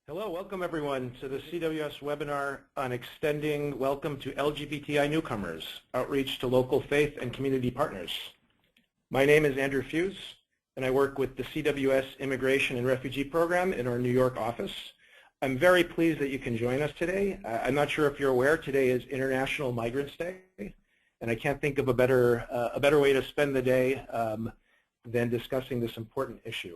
Hello, welcome everyone to the CWS webinar on extending welcome to LGBTI newcomers, outreach to local faith and community partners. My name is Andrew Fuse, and I work with the CWS Immigration and Refugee Program in our New York office. I'm very pleased that you can join us today. I'm not sure if you're aware, today is International Migrants Day, and I can't think of a better way to spend the day than discussing this important issue.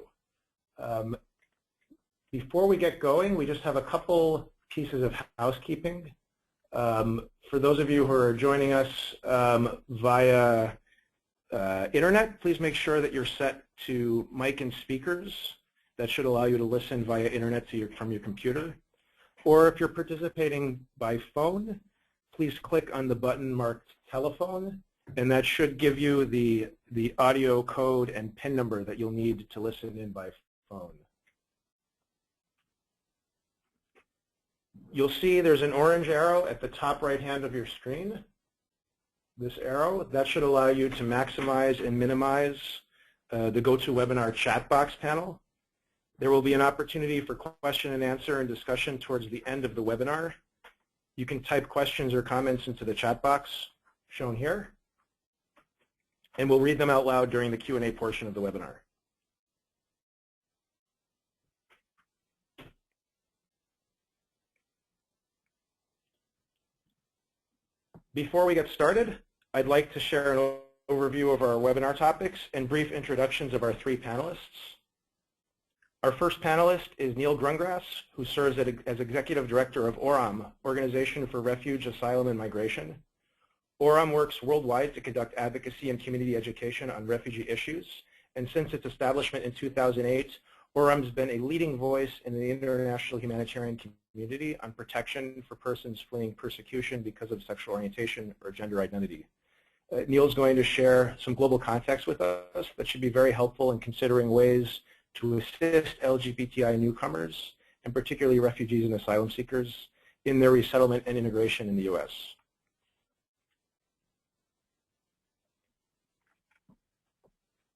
Before we get going, we just have a couple pieces of housekeeping. For those of you who are joining us via internet, please make sure that you're set to mic and speakers. That should allow you to listen via internet from your computer. Or if you're participating by phone, please click on the button marked telephone, and that should give you the audio code and PIN number that you'll need to listen in by phone. You'll see there's an orange arrow at the top right hand of your screen. This arrow, that should allow you to maximize and minimize the GoToWebinar chat box panel. There will be an opportunity for question and answer and discussion towards the end of the webinar. You can type questions or comments into the chat box shown here, and we'll read them out loud during the Q&A portion of the webinar. Before we get started, I'd like to share an overview of our webinar topics and brief introductions of our three panelists. Our first panelist is Neil Grungras, who serves as Executive Director of ORAM, Organization for Refuge, Asylum and Migration. ORAM works worldwide to conduct advocacy and community education on refugee issues, and since its establishment in 2008, ORAM has been a leading voice in the international humanitarian community on protection for persons fleeing persecution because of sexual orientation or gender identity. Neil's going to share some global context with us that should be very helpful in considering ways to assist LGBTI newcomers, and particularly refugees and asylum seekers, in their resettlement and integration in the U.S.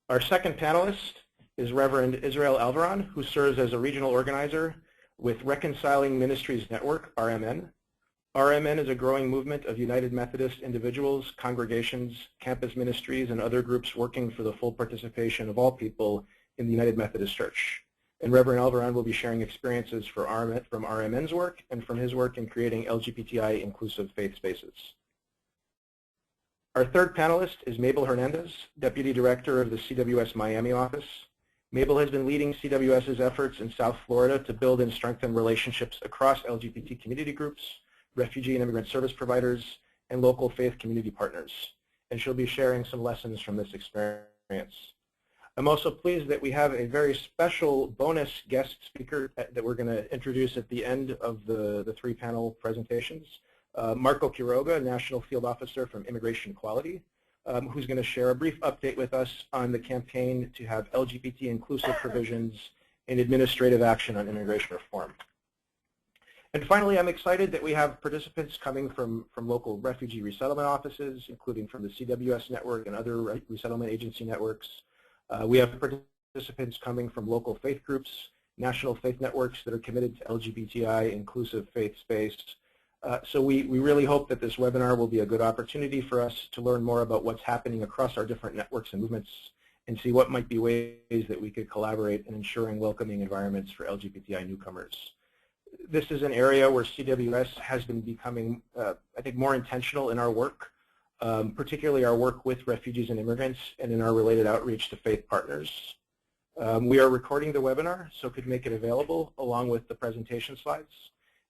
Our second panelist is Reverend Israel Alvaran, who serves as a regional organizer with Reconciling Ministries Network, RMN. RMN is a growing movement of United Methodist individuals, congregations, campus ministries, and other groups working for the full participation of all people in the United Methodist Church. And Reverend Alvaran will be sharing experiences from RMN's work and from his work in creating LGBTI inclusive faith spaces. Our third panelist is Mabel Hernandez, Deputy Director of the CWS Miami office. Mabel has been leading CWS's efforts in South Florida to build and strengthen relationships across LGBT community groups, refugee and immigrant service providers, and local faith community partners. And she'll be sharing some lessons from this experience. I'm also pleased that we have a very special bonus guest speaker that we're going to introduce at the end of the three panel presentations. Marco Quiroga, National Field Officer from Immigration Equality, who's going to share a brief update with us on the campaign to have LGBT inclusive provisions in administrative action on immigration reform. And finally, I'm excited that we have participants coming from local refugee resettlement offices, including from the CWS network and other resettlement agency networks. We have participants coming from local faith groups, national faith networks that are committed to LGBTI inclusive faith space. So we really hope that this webinar will be a good opportunity for us to learn more about what's happening across our different networks and movements and see what might be ways that we could collaborate in ensuring welcoming environments for LGBTI newcomers. This is an area where CWS has been becoming, I think, more intentional in our work, particularly our work with refugees and immigrants and in our related outreach to faith partners. We are recording the webinar, so could make it available along with the presentation slides.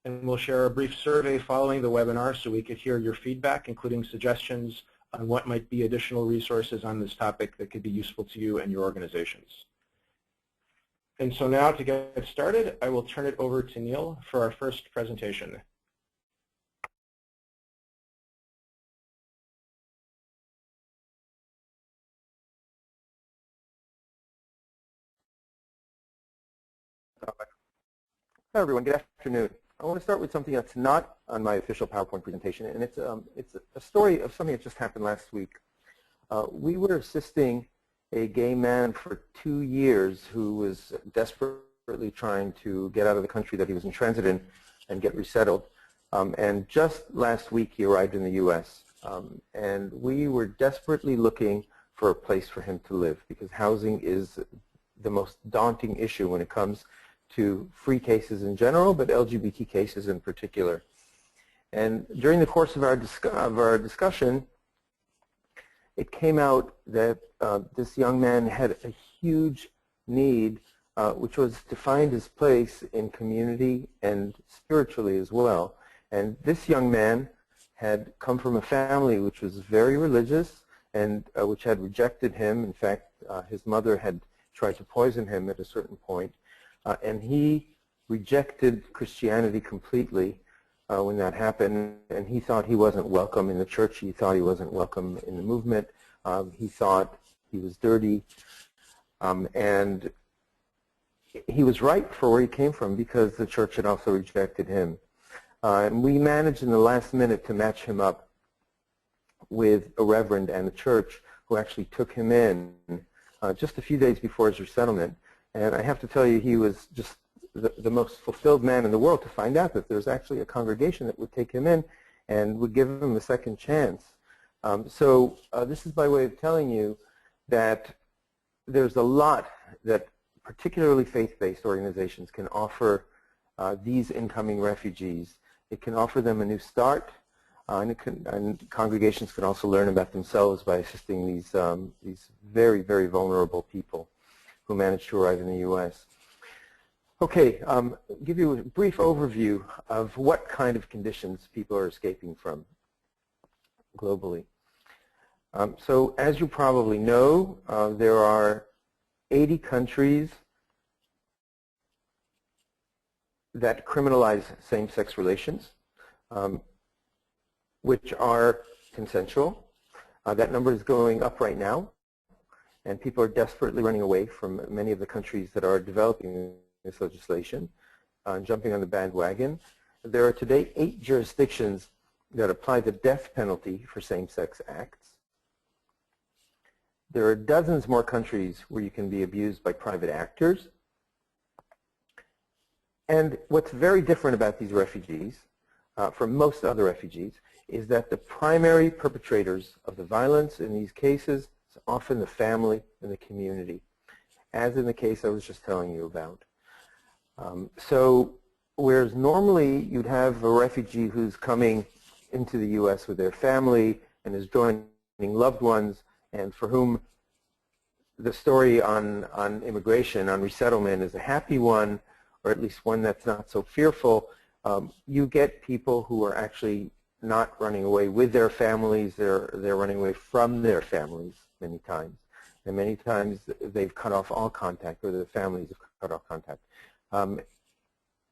And we'll share a brief survey following the webinar so we could hear your feedback, including suggestions on what might be additional resources on this topic that could be useful to you and your organizations. And so now to get started, I will turn it over to Neil for our first presentation. Hi everyone, good afternoon. I want to start with something that's not on my official PowerPoint presentation, and it's a story of something that just happened last week. We were assisting a gay man for 2 years who was desperate desperately trying to get out of the country that he was in transit in and get resettled. And just last week he arrived in the U.S. And we were desperately looking for a place for him to live, because housing is the most daunting issue when it comes to free cases in general, but LGBT cases in particular. And during the course of our discussion, it came out that this young man had a huge need, which was to find his place in community and spiritually as well. And this young man had come from a family which was very religious and which had rejected him. In fact, his mother had tried to poison him at a certain point. And he rejected Christianity completely when that happened. And he thought he wasn't welcome in the church. He thought he wasn't welcome in the movement. He thought he was dirty. And he was right for where he came from, because the church had also rejected him. And we managed in the last minute to match him up with a reverend and the church who actually took him in just a few days before his resettlement. And I have to tell you, he was just the most fulfilled man in the world to find out that there's actually a congregation that would take him in and would give him a second chance. So this is by way of telling you that there's a lot that particularly faith-based organizations can offer these incoming refugees. It can offer them a new start, and congregations can also learn about themselves by assisting these very, very vulnerable people who managed to arrive in the U.S. Okay, give you a brief overview of what kind of conditions people are escaping from globally. So as you probably know, there are 80 countries that criminalize same-sex relations, which are consensual. That number is going up right now, and people are desperately running away from many of the countries that are developing this legislation, jumping on the bandwagon. There are today 8 jurisdictions that apply the death penalty for same-sex acts. There are dozens more countries where you can be abused by private actors. And what's very different about these refugees from most other refugees is that the primary perpetrators of the violence in these cases is often the family and the community, as in the case I was just telling you about. So whereas normally you'd have a refugee who's coming into the U.S. with their family and is joining loved ones, and for whom the story on immigration, on resettlement, is a happy one, or at least one that's not so fearful, you get people who are actually not running away with their families, they're running away from their families many times. And many times they've cut off all contact, or their families have cut off contact.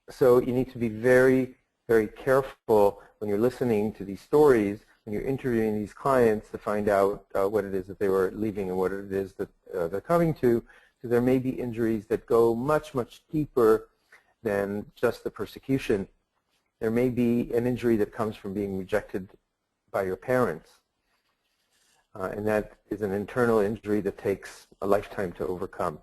So you need to be very, very careful when you're listening to these stories, when you're interviewing these clients, to find out what it is that they were leaving and what it is that they're coming to, because there may be injuries that go much, much deeper than just the persecution. There may be an injury that comes from being rejected by your parents, and that is an internal injury that takes a lifetime to overcome.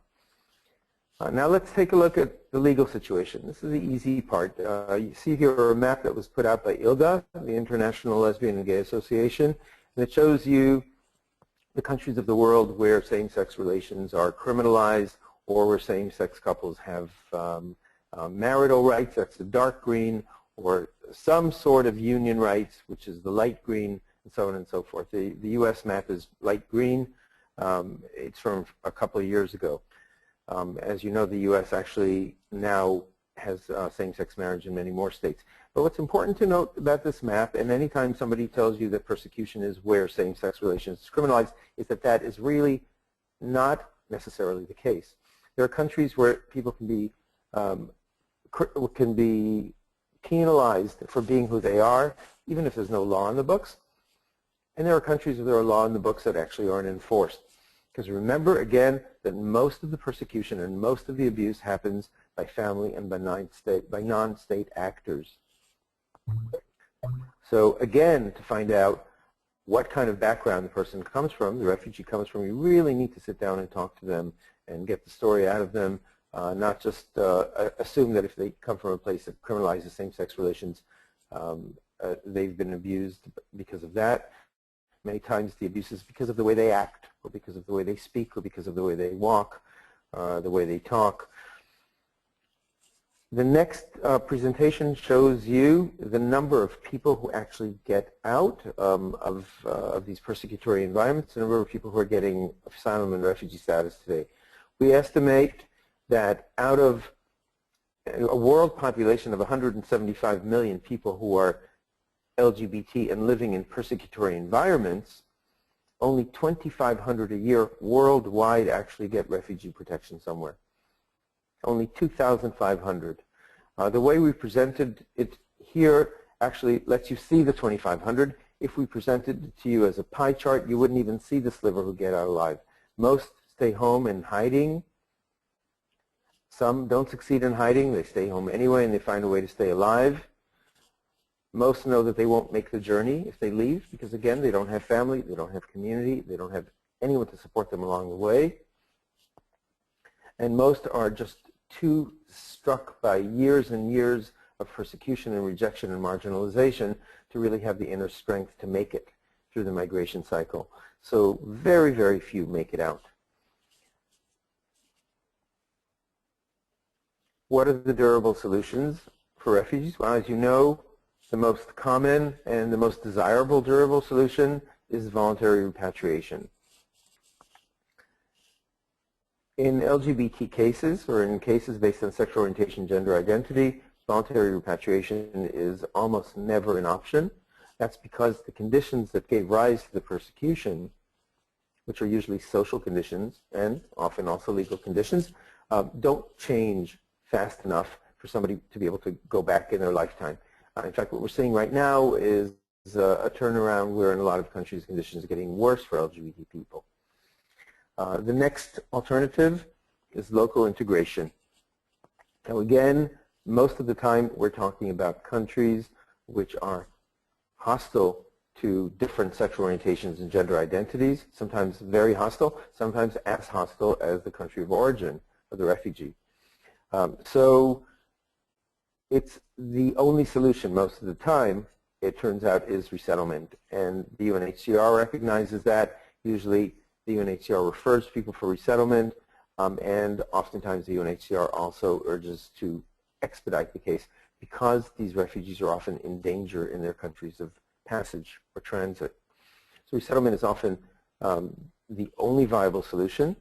Now let's take a look at the legal situation. This is the easy part. You see here a map that was put out by ILGA, the International Lesbian and Gay Association, and it shows you the countries of the world where same-sex relations are criminalized, or where same-sex couples have marital rights, that's the dark green, or some sort of union rights, which is the light green, and so on and so forth. The U.S. map is light green. It's from a couple of years ago. As you know, the U.S. actually now has same-sex marriage in many more states. But what's important to note about this map, and anytime somebody tells you that persecution is where same-sex relations is criminalized, is that that is really not necessarily the case. There are countries where people can be penalized for being who they are, even if there's no law in the books. And there are countries where there are law in the books that actually aren't enforced. Because remember, again, that most of the persecution and most of the abuse happens by family and by non-state actors. So again, to find out what kind of background the person comes from, the refugee comes from, you really need to sit down and talk to them and get the story out of them not just assume that if they come from a place that criminalizes same-sex relations, they've been abused because of that. Many times the abuse is because of the way they act, or because of the way they speak, or because of the way they walk, the way they talk. The next presentation shows you the number of people who actually get out of these persecutory environments, the number of people who are getting asylum and refugee status today. We estimate that out of a world population of 175 million people who are LGBT and living in persecutory environments, only 2,500 a year worldwide actually get refugee protection somewhere. Only 2,500. The way we presented it here actually lets you see the 2,500. If we presented it to you as a pie chart, you wouldn't even see the sliver who get out alive. Most stay home in hiding. Some don't succeed in hiding. They stay home anyway and they find a way to stay alive. Most know that they won't make the journey if they leave because, again, they don't have family, they don't have community, they don't have anyone to support them along the way. And most are just too struck by years and years of persecution and rejection and marginalization to really have the inner strength to make it through the migration cycle. So very, very few make it out. What are the durable solutions for refugees? Well, as you know, the most common and the most desirable durable solution is voluntary repatriation. In LGBT cases, or in cases based on sexual orientation, gender identity, voluntary repatriation is almost never an option. That's because the conditions that gave rise to the persecution, which are usually social conditions and often also legal conditions, don't change fast enough for somebody to be able to go back in their lifetime. In fact, what we're seeing right now is a turnaround where in a lot of countries conditions are getting worse for LGBT people. The next alternative is local integration. Now again, most of the time we're talking about countries which are hostile to different sexual orientations and gender identities, sometimes very hostile, sometimes as hostile as the country of origin of the refugee. So it's the only solution most of the time, it turns out, is resettlement. And the UNHCR recognizes that. Usually the UNHCR refers people for resettlement, and oftentimes the UNHCR also urges to expedite the case because these refugees are often in danger in their countries of passage or transit. So resettlement is often the only viable solution.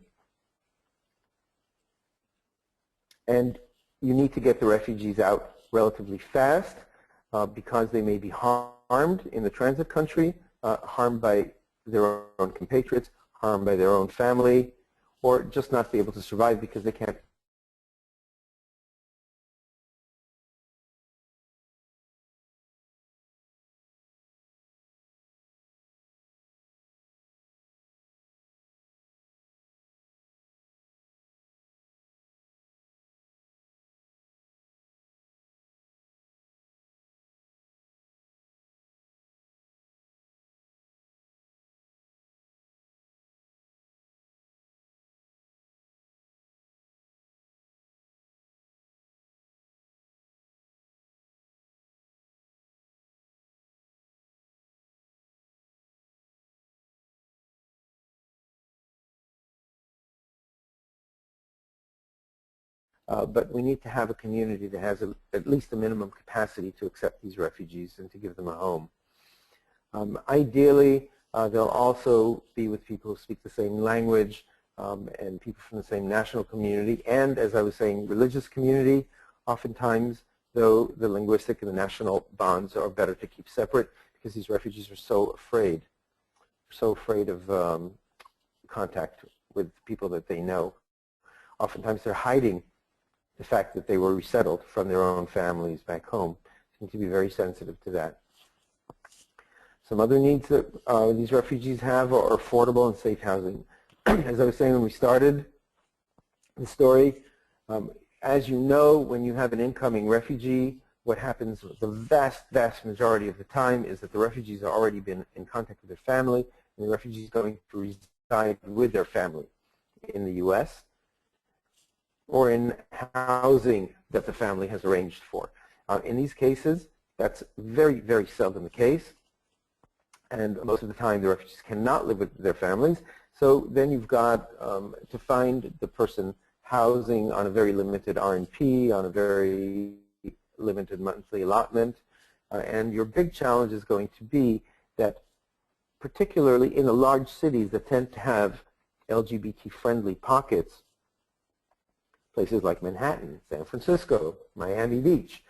And you need to get the refugees out relatively fast because they may be harmed in the transit country, harmed by their own compatriots, harmed by their own family, or just not be able to survive because they can't but we need to have a community that has at least a minimum capacity to accept these refugees and to give them a home. Ideally, they'll also be with people who speak the same language and people from the same national community and, as I was saying, religious community. Oftentimes, though, the linguistic and the national bonds are better to keep separate because these refugees are so afraid of contact with people that they know. Oftentimes, they're hiding the fact that they were resettled from their own families back home. Seem to be very sensitive to that. Some other needs that these refugees have are affordable and safe housing. As I was saying when we started the story, as you know, when you have an incoming refugee, what happens the vast majority of the time is that the refugees have already been in contact with their family, and the refugee is going to reside with their family in the U.S. or in housing that the family has arranged for. In these cases, that's very, very seldom the case, and most of the time the refugees cannot live with their families. So then you've got to find the person housing on a very limited R&P, on a very limited monthly allotment, and your big challenge is going to be that particularly in the large cities that tend to have LGBT-friendly pockets, places like Manhattan, San Francisco, Miami Beach,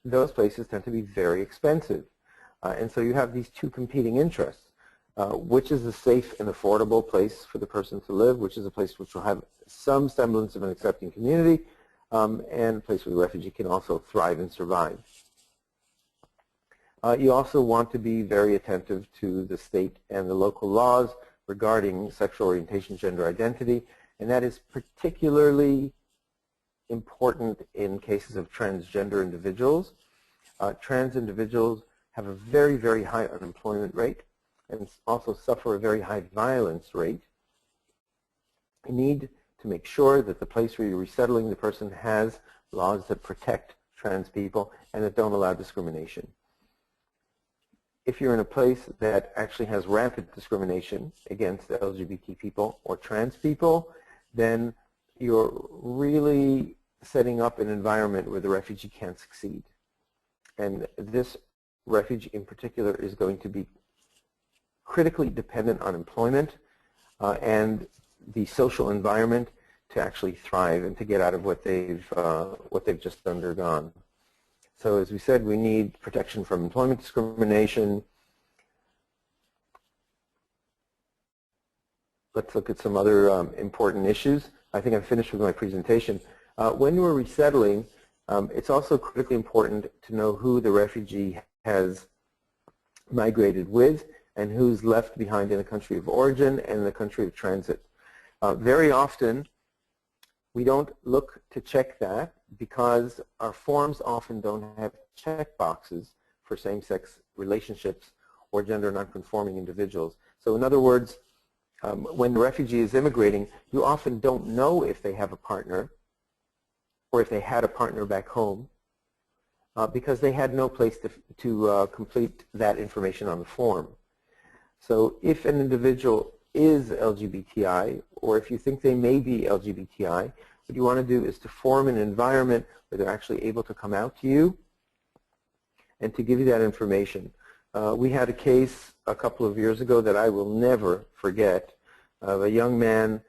those places tend to be very expensive. And so you have these two competing interests. Which is a safe and affordable place for the person to live, which is a place which will have some semblance of an accepting community, and a place where the refugee can also thrive and survive. You also want to be very attentive to the state and the local laws regarding sexual orientation, gender identity, and that is particularly important in cases of transgender individuals. Trans individuals have a very, very high unemployment rate and also suffer a very high violence rate. You need to make sure that the place where you're resettling the person has laws that protect trans people and that don't allow discrimination. If you're in a place that actually has rampant discrimination against LGBT people or trans people, then you're really setting up an environment where the refugee can't succeed. And this refugee in particular is going to be critically dependent on employment and the social environment to actually thrive and to get out of what they've just undergone. So as we said, we need protection from employment discrimination. Let's look at some other important issues. I think I'm finished with my presentation. When we're resettling, it's also critically important to know who the refugee has migrated with and who's left behind in the country of origin and the country of transit. Very often, we don't look to check that because our forms often don't have check boxes for same-sex relationships or gender nonconforming individuals. So in other words, when the refugee is immigrating, you often don't know if they have a partner or if they had a partner back home because they had no place to complete that information on the form. So if an individual is LGBTI, or if you think they may be LGBTI, what you want to do is to form an environment where they're actually able to come out to you and to give you that information. We had a case a couple of years ago that I will never forget of a young man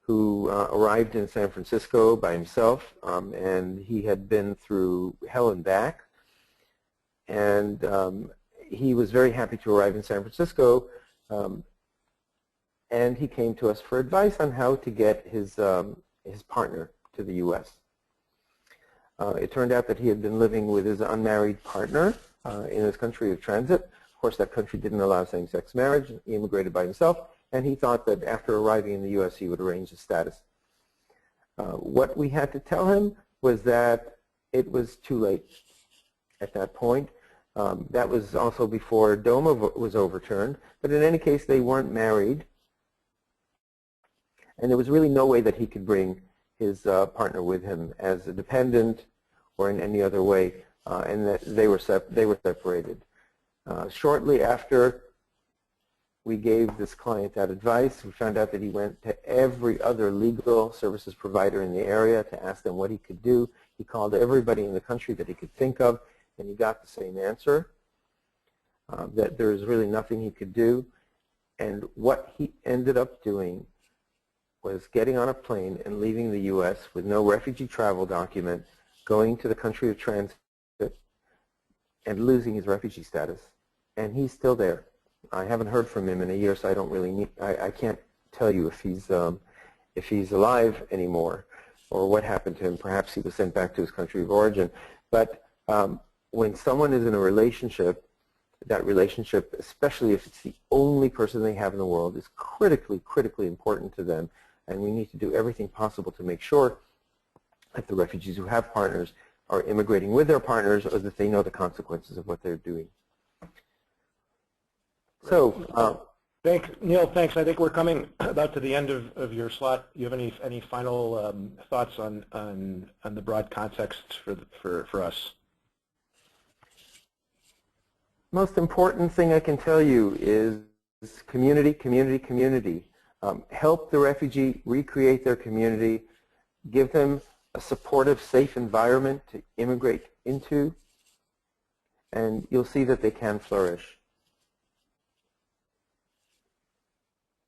who arrived in San Francisco by himself, and he had been through hell and back. And he was very happy to arrive in San Francisco, and he came to us for advice on how to get his partner to the U.S. It turned out that he had been living with his unmarried partner in his country of transit. Of course, that country didn't allow same-sex marriage. He immigrated by himself, and he thought that after arriving in the U.S. he would arrange his status. What we had to tell him was that it was too late at that point. That was also before DOMA was overturned, but in any case they weren't married, and there was really no way that he could bring his partner with him as a dependent or in any other way, and that they were separated. Shortly after we gave this client that advice, we found out that he went to every other legal services provider in the area to ask them what he could do. He called everybody in the country that he could think of, and he got the same answer, that there was really nothing he could do. And what he ended up doing was getting on a plane and leaving the U.S. with no refugee travel document, going to the country of transit, and losing his refugee status. And he's still there. I haven't heard from him in a year, so I don't really need, I can't tell you if he's alive anymore or what happened to him. Perhaps he was sent back to his country of origin. But when someone is in a relationship, that relationship, especially if it's the only person they have in the world, is critically, critically important to them. And we need to do everything possible to make sure that the refugees who have partners are immigrating with their partners, or that they know the consequences of what they're doing. So Neil, thanks. I think we're coming about to the end of your slot. Do you have any final thoughts on the broad context for us? Most important thing I can tell you is community, community, community. Help the refugee recreate their community. Give them a supportive, safe environment to immigrate into, and you'll see that they can flourish.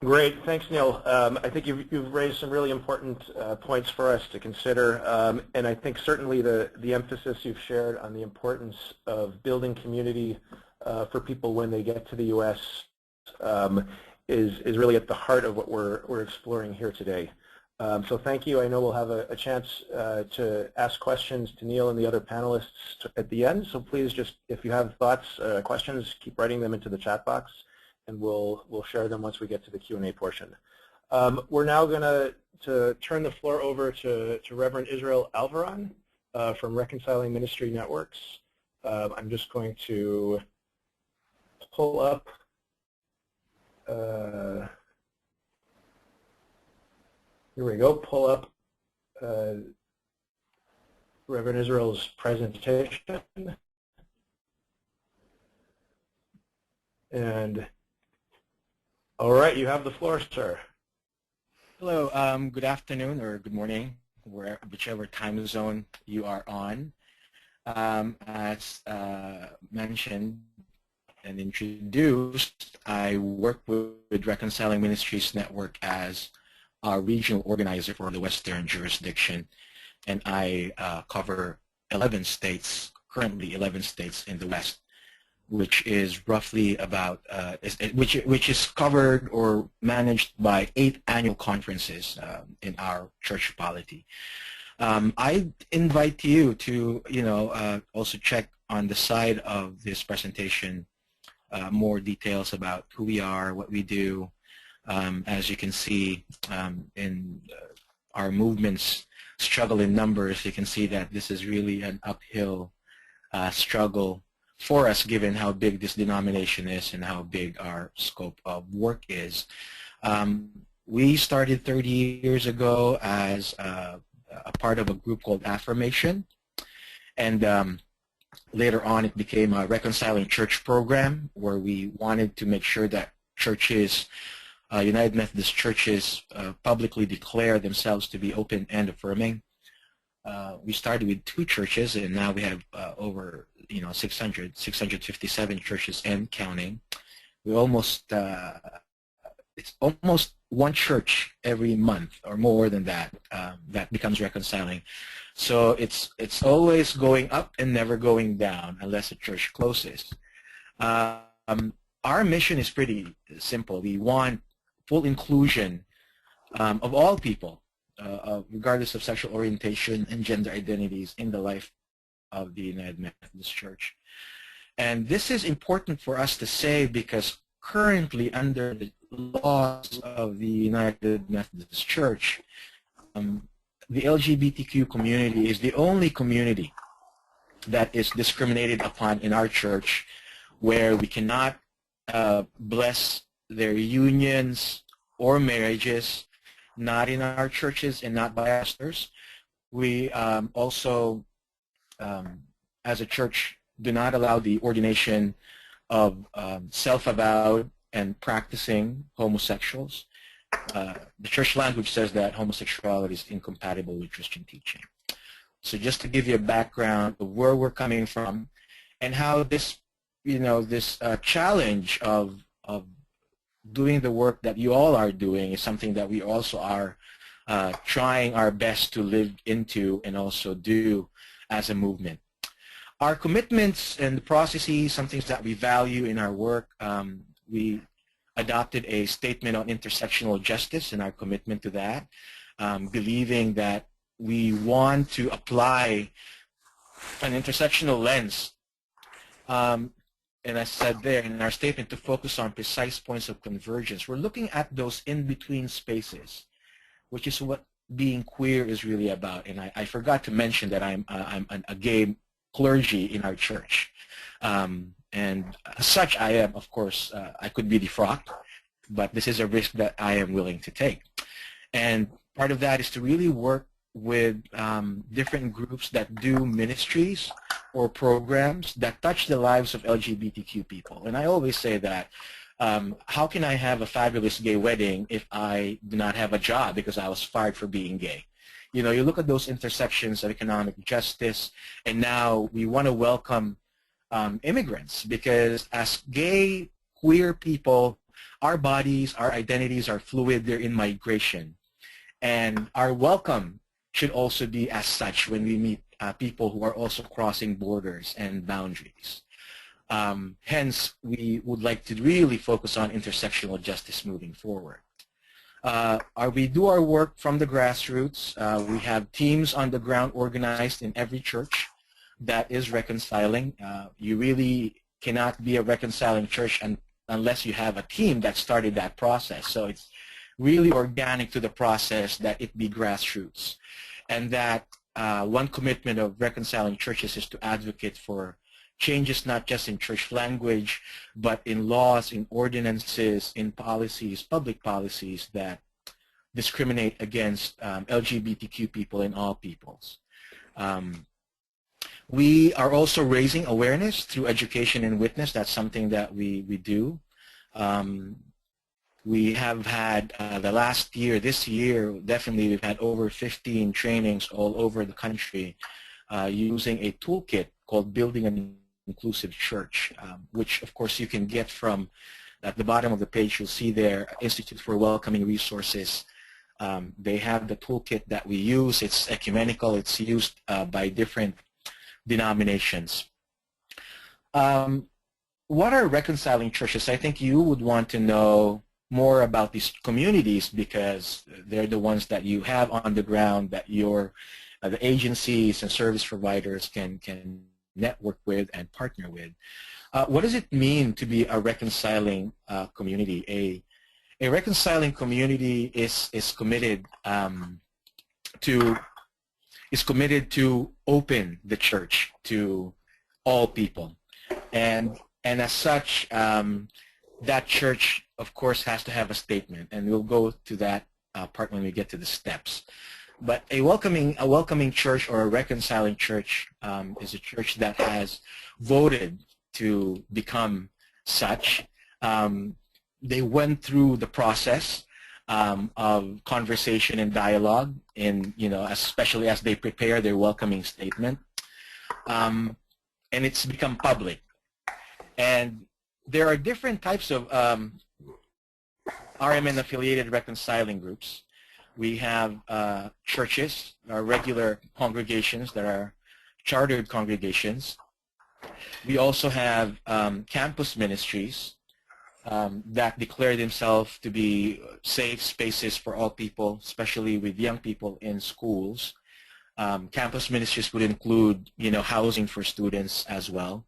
Great, thanks, Neil. I think you've raised some really important points for us to consider, and I think certainly the emphasis you've shared on the importance of building community for people when they get to the U.S. Is really at the heart of what we're exploring here today. So thank you. I know we'll have a chance to ask questions to Neil and the other panelists at the end. So please just, if you have thoughts, questions, keep writing them into the chat box, and we'll share them once we get to the Q&A portion. We're now going to turn the floor over to Reverend Israel Alvaran from Reconciling Ministry Networks. I'm just going to pull up here we go. Pull up Reverend Israel's presentation. And all right, you have the floor, sir. Hello, good afternoon or good morning, whichever time zone you are on. As mentioned and introduced, I work with Reconciling Ministries Network as our regional organizer for the Western jurisdiction, and I cover 11 states, currently 11 states in the West, which is roughly about, which is covered or managed by 8 annual conferences in our church polity. I invite you to, also check on the side of this presentation more details about who we are, what we do. As you can see in our movement's struggle in numbers, you can see that this is really an uphill struggle for us, given how big this denomination is and how big our scope of work is. We started 30 years ago as a part of a group called Affirmation, and later on it became a Reconciling Church program, where we wanted to make sure that churches, United Methodist churches, publicly declare themselves to be open and affirming. We started with 2 churches, and now we have over 657 churches and counting. We almost it's almost 1 church every month or more than that that becomes reconciling. So it's always going up and never going down unless a church closes. Our mission is pretty simple. We want full inclusion of all people, regardless of sexual orientation and gender identities, in the life of the United Methodist Church. And this is important for us to say because currently, under the laws of the United Methodist Church, the LGBTQ community is the only community that is discriminated upon in our church, where we cannot bless their unions or marriages, not in our churches and not by pastors. We also, as a church, do not allow the ordination of self-avowed and practicing homosexuals. The church language says that homosexuality is incompatible with Christian teaching. So just to give you a background of where we're coming from and how this, this challenge of doing the work that you all are doing is something that we also are trying our best to live into and also do as a movement. Our commitments and the processes, some things that we value in our work, we adopted a statement on intersectional justice and our commitment to that, believing that we want to apply an intersectional lens, and I said there in our statement, to focus on precise points of convergence. We're looking at those in-between spaces, which is what being queer is really about. And I forgot to mention that I'm a gay clergy in our church. And as such, I am, of course, I could be defrocked, but this is a risk that I am willing to take. And part of that is to really work with different groups that do ministries or programs that touch the lives of LGBTQ people. And I always say that, how can I have a fabulous gay wedding if I do not have a job because I was fired for being gay? You know, you look at those intersections of economic justice, and now we want to welcome immigrants, because as gay, queer people, our bodies, our identities are fluid, they're in migration. And our welcome should also be as such when we meet people who are also crossing borders and boundaries. Hence, we would like to really focus on intersectional justice moving forward. We do our work from the grassroots. We have teams on the ground organized in every church that is reconciling. You really cannot be a reconciling church unless you have a team that started that process. So it's really organic to the process that it be grassroots. And that one commitment of reconciling churches is to advocate for changes not just in church language, but in laws, in ordinances, in policies, public policies that discriminate against LGBTQ people and all peoples. We are also raising awareness through education and witness. That's something that we do. We have had the last year, this year, definitely we've had over 15 trainings all over the country using a toolkit called Building an Inclusive Church, which of course you can get from, at the bottom of the page you'll see there, Institute for Welcoming Resources. They have the toolkit that we use. It's ecumenical. It's used by different denominations. What are reconciling churches? I think you would want to know more about these communities because they're the ones that you have on the ground that your the agencies and service providers can network with and partner with. What does it mean to be a reconciling community? A reconciling community is committed to open the church to all people, and as such, that church, of course, has to have a statement, and we'll go to that part when we get to the steps. But a welcoming church or a reconciling church is a church that has voted to become such. They went through the process of conversation and dialogue, especially as they prepare their welcoming statement, and it's become public. And there are different types of RMN-affiliated reconciling groups. We have churches, regular congregations that are chartered congregations. We also have campus ministries that declare themselves to be safe spaces for all people, especially with young people in schools. Campus ministries would include, housing for students as well.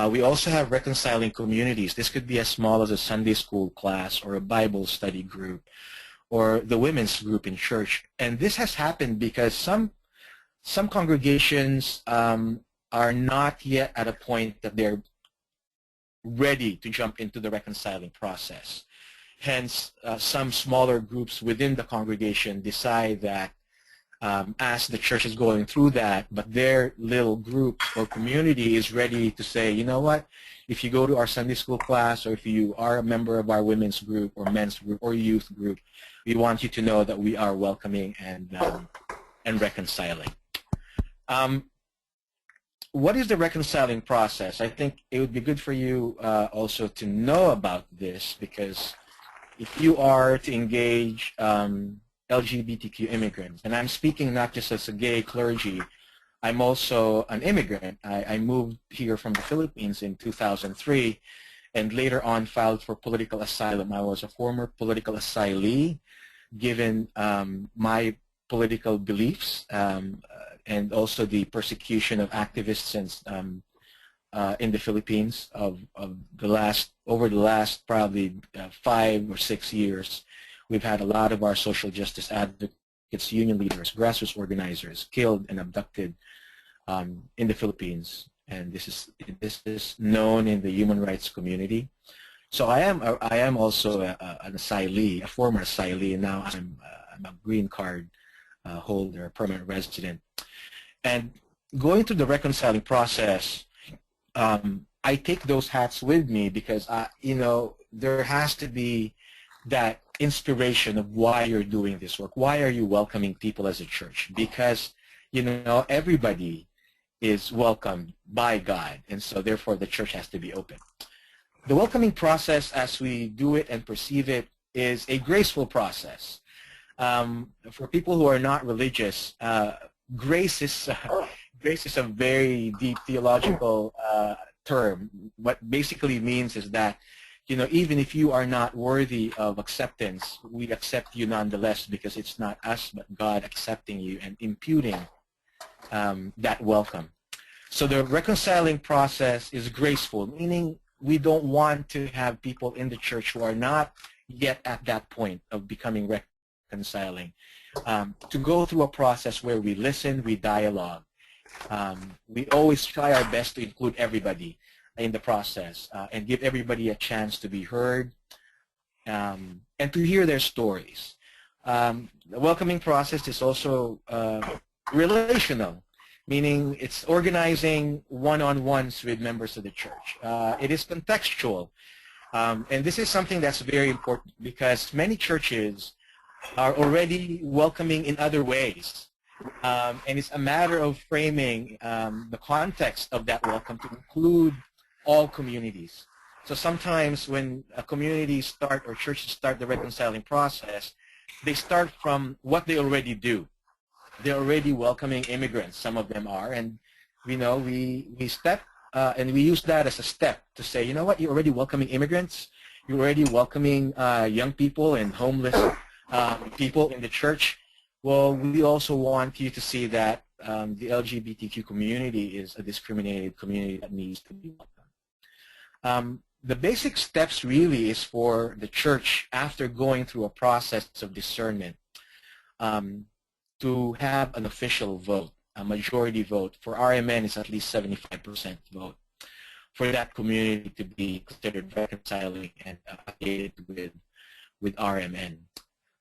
We also have reconciling communities. This could be as small as a Sunday school class or a Bible study group or the women's group in church. And this has happened because some congregations are not yet at a point that they're ready to jump into the reconciling process. Hence, some smaller groups within the congregation decide that as the church is going through that, but their little group or community is ready to say, you know what, if you go to our Sunday school class or if you are a member of our women's group or men's group or youth group, we want you to know that we are welcoming and reconciling. What is the reconciling process? I think it would be good for you also to know about this, because if you are to engage LGBTQ immigrants, and I'm speaking not just as a gay clergy, I'm also an immigrant. I moved here from the Philippines in 2003 and later on filed for political asylum. I was a former political asylee given my political beliefs and also the persecution of activists in the Philippines over the last probably 5 or 6 years. We've had a lot of our social justice advocates, union leaders, grassroots organizers killed and abducted in the Philippines, and this is known in the human rights community. So I am also an asylee, a former asylee, and now I'm a green card holder, permanent resident. And going through the reconciling process, I take those hats with me because there has to be that inspiration of why you're doing this work. Why are you welcoming people as a church? Because everybody is welcomed by God, and so therefore the church has to be open. The welcoming process, as we do it and perceive it, is a graceful process. For people who are not religious, grace is a very deep theological term. What basically means is that, even if you are not worthy of acceptance, we accept you nonetheless, because it's not us but God accepting you and imputing that welcome. So the reconciling process is graceful, meaning we don't want to have people in the church who are not yet at that point of becoming reconciling, to go through a process where we listen, we dialogue. We always try our best to include everybody in the process and give everybody a chance to be heard and to hear their stories. The welcoming process is also relational, meaning it's organizing one-on-ones with members of the church. It is contextual, and this is something that's very important because many churches are already welcoming in other ways, and it's a matter of framing the context of that welcome to include all communities. So sometimes when a community or churches start the reconciling process, they start from what they already do. They're already welcoming immigrants, some of them are, and we step and we use that as a step to say, you know what, you're already welcoming immigrants, you're already welcoming young people and homeless people in the church. Well, we also want you to see that the LGBTQ community is a discriminated community that needs to be welcomed. The basic steps really is for the church, after going through a process of discernment, to have an official vote, a majority vote. For RMN, it's at least 75% vote for that community to be considered reconciling and affiliated with RMN.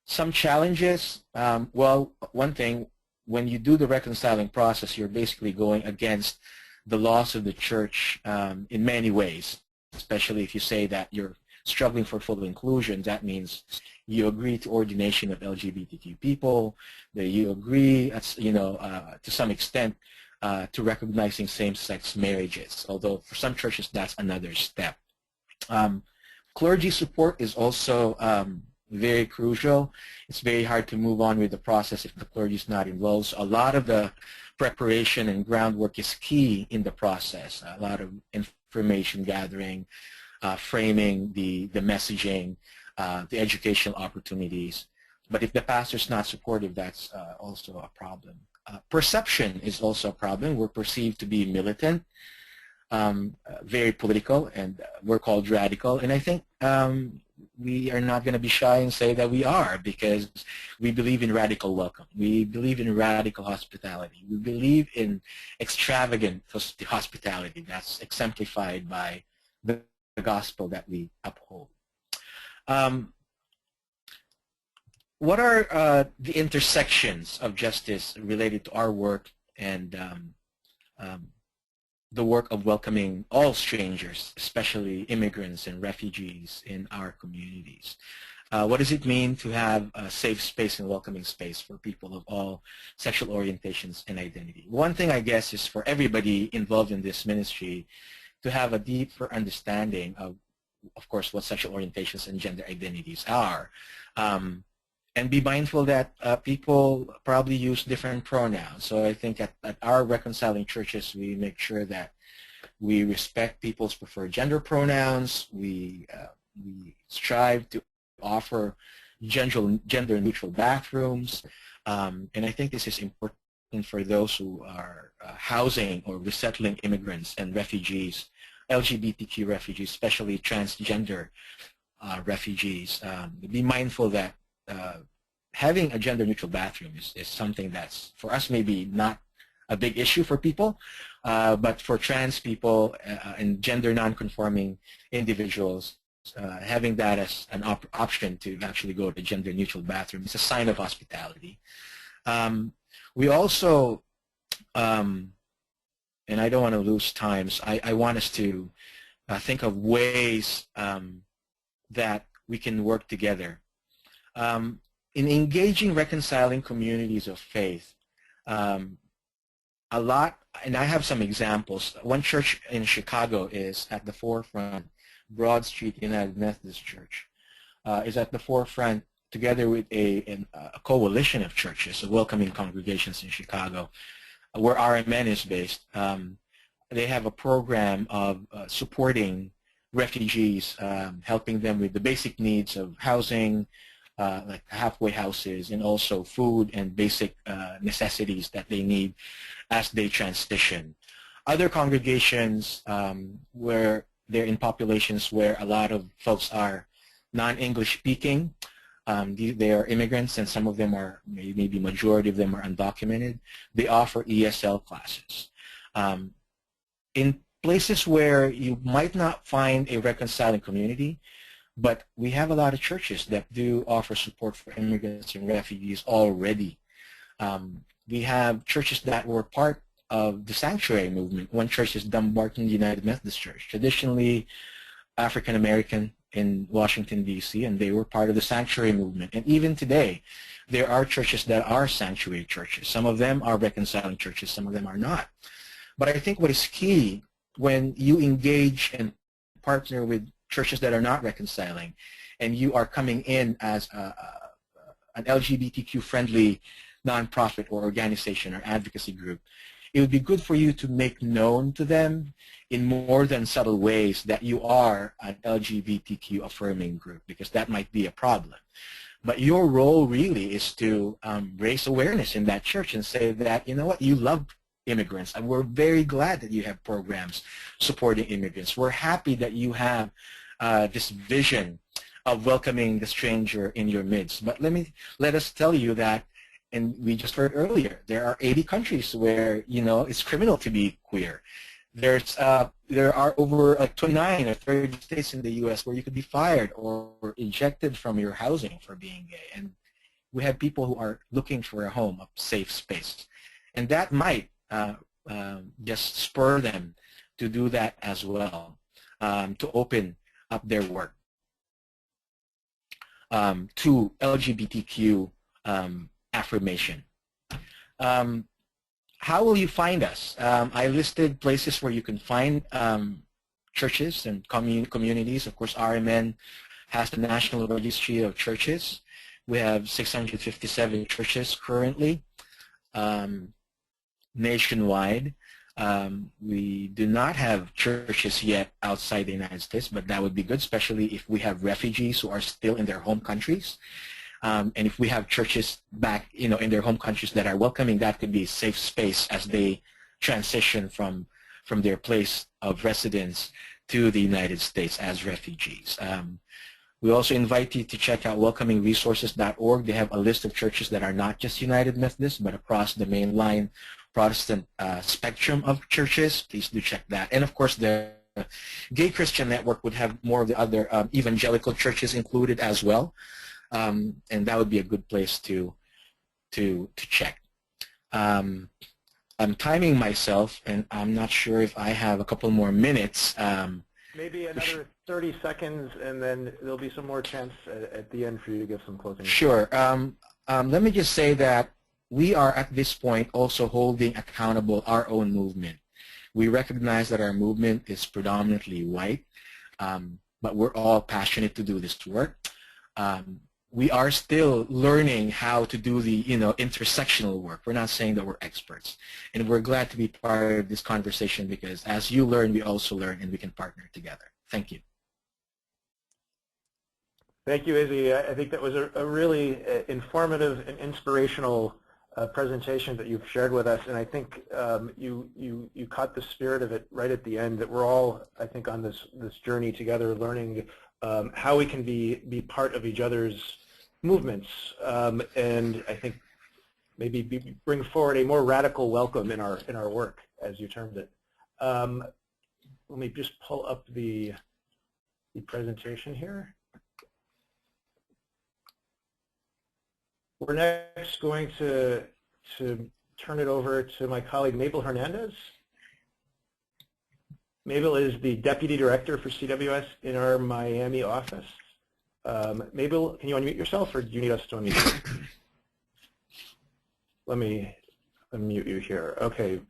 Some challenges, well, one thing, when you do the reconciling process, you're basically going against the laws of the church in many ways, especially if you say that you're struggling for full inclusion. That means you agree to ordination of LGBTQ people, that you agree, to some extent, to recognizing same-sex marriages, although for some churches that's another step. Clergy support is also very crucial. It's very hard to move on with the process if the clergy is not involved. So a lot of the preparation and groundwork is key in the process. A lot of information gathering, framing the messaging, the educational opportunities. But if the pastor's not supportive, that's also a problem. Perception is also a problem. We're perceived to be militant, very political, and we're called radical. And I think we are not going to be shy and say that we are, because we believe in radical welcome. We believe in radical hospitality. We believe in extravagant hospitality that's exemplified by the gospel that we uphold. What are the intersections of justice related to our work and the work of welcoming all strangers, especially immigrants and refugees in our communities? What does it mean to have a safe space and welcoming space for people of all sexual orientations and identity? One thing, I guess, is for everybody involved in this ministry to have a deeper understanding of course, what sexual orientations and gender identities are. And be mindful that people probably use different pronouns. So I think at our reconciling churches, we make sure that we respect people's preferred gender pronouns. We strive to offer gender-neutral bathrooms. And I think this is important for those who are housing or resettling immigrants and refugees, LGBTQ refugees, especially transgender refugees. Be mindful that having a gender-neutral bathroom is something that's, for us, maybe not a big issue for people, but for trans people and gender non-conforming individuals, having that as an option to actually go to gender-neutral bathroom is a sign of hospitality. We also, and I don't want to lose time, so I want us to think of ways that we can work together. In engaging reconciling communities of faith, a lot, and I have some examples. One church in Chicago is at the forefront. Broad Street United Methodist Church is at the forefront together with a coalition of churches, of welcoming congregations in Chicago, where RMN is based. They have a program of supporting refugees, helping them with the basic needs of housing, like halfway houses, and also food and basic necessities that they need as they transition. Other congregations where they're in populations where a lot of folks are non-English speaking, they are immigrants, and some of them are, maybe majority of them are undocumented. They offer ESL classes. In places where you might not find a reconciling community, but we have a lot of churches that do offer support for immigrants and refugees already. We have churches that were part of the sanctuary movement. One church is Dumbarton United Methodist Church, traditionally African American in Washington, D.C., and they were part of the sanctuary movement. And even today, there are churches that are sanctuary churches. Some of them are reconciling churches, some of them are not. But I think what is key when you engage and partner with churches that are not reconciling, and you are coming in as an LGBTQ-friendly nonprofit or organization or advocacy group, it would be good for you to make known to them in more than subtle ways that you are an LGBTQ affirming group, because that might be a problem. But your role really is to raise awareness in that church and say that, you know what, you love immigrants, and we're very glad that you have programs supporting immigrants. We're happy that you have this vision of welcoming the stranger in your midst. But let us tell you that, and we just heard earlier, there are 80 countries where, you know, it's criminal to be queer. There are over 29 or 30 states in the U.S. where you could be fired or ejected from your housing for being gay. And we have people who are looking for a home, a safe space. And that might just spur them to do that as well, to open up their work to LGBTQ affirmation. How will you find us? I listed places where you can find churches and communities. Of course, RMN has the National Registry of Churches. We have 657 churches currently nationwide. We do not have churches yet outside the United States, but that would be good, especially if we have refugees who are still in their home countries. And if we have churches back, you know, in their home countries that are welcoming, that could be a safe space as they transition from their place of residence to the United States as refugees. We also invite you to check out welcomingresources.org. They have a list of churches that are not just United Methodist, but across the mainline Protestant spectrum of churches. Please do check that. And of course, the Gay Christian Network would have more of the other evangelical churches included as well. And that would be a good place to check. I'm timing myself, and I'm not sure if I have a couple more minutes. Maybe another 30 seconds, and then there'll be some more chance at the end for you to give some closing. Sure. Let me just say that we are at this point also holding accountable our own movement. We recognize that our movement is predominantly white, but we're all passionate to do this work. We are still learning how to do the, you know, intersectional work. We're not saying that we're experts. And we're glad to be part of this conversation because as you learn, we also learn, and we can partner together. Thank you. Thank you, Izzy. I think that was a really informative and inspirational presentation that you've shared with us. And I think you caught the spirit of it right at the end, that we're all, I think, on this journey together, learning how we can be part of each other's movements, and I think maybe bring forward a more radical welcome in our work, as you termed it. Let me just pull up the the presentation here. We're next going to turn it over to my colleague Mabel Hernandez. Mabel is the Deputy Director for CWS in our Miami office. Mabel, can you unmute yourself, or do you need us to unmute you? Let me unmute you here. Okay.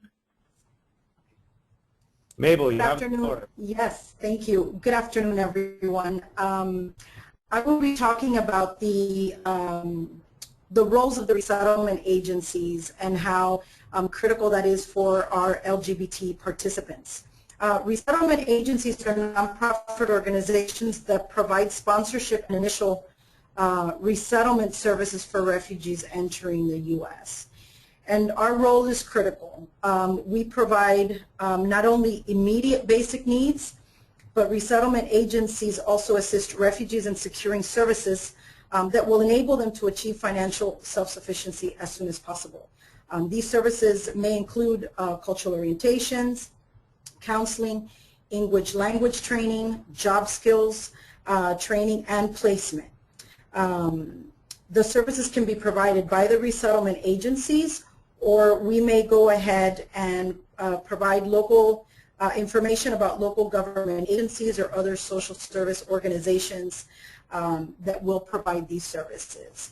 Mabel, you have the floor. Yes, thank you. Good afternoon, everyone. I will be talking about the roles of the resettlement agencies and how critical that is for our LGBT participants. Resettlement agencies are nonprofit organizations that provide sponsorship and initial resettlement services for refugees entering the U.S. And our role is critical. We provide not only immediate basic needs, but resettlement agencies also assist refugees in securing services that will enable them to achieve financial self-sufficiency as soon as possible. These services may include cultural orientations, counseling, English language training, job skills training, and placement. The services can be provided by the resettlement agencies, or we may go ahead and provide local information about local government agencies or other social service organizations that will provide these services.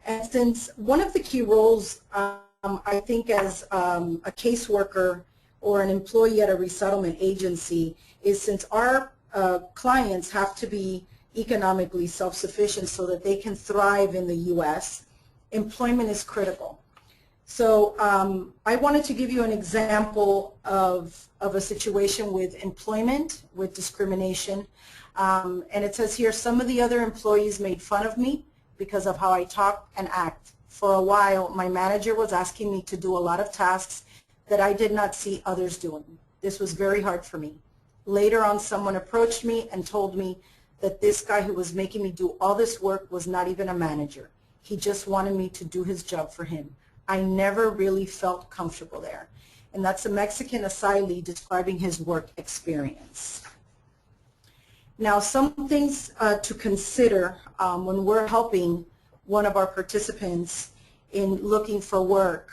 And since one of the key roles, I think, as a caseworker or an employee at a resettlement agency is, since our clients have to be economically self-sufficient so that they can thrive in the U.S., employment is critical. So I wanted to give you an example of a situation with employment, with discrimination. And it says here, some of the other employees made fun of me because of how I talk and act. For a while, my manager was asking me to do a lot of tasks that I did not see others doing. This was very hard for me. Later on, someone approached me and told me that this guy who was making me do all this work was not even a manager. He just wanted me to do his job for him. I never really felt comfortable there. And that's a Mexican asylee describing his work experience. Now, some things to consider when we're helping one of our participants in looking for work,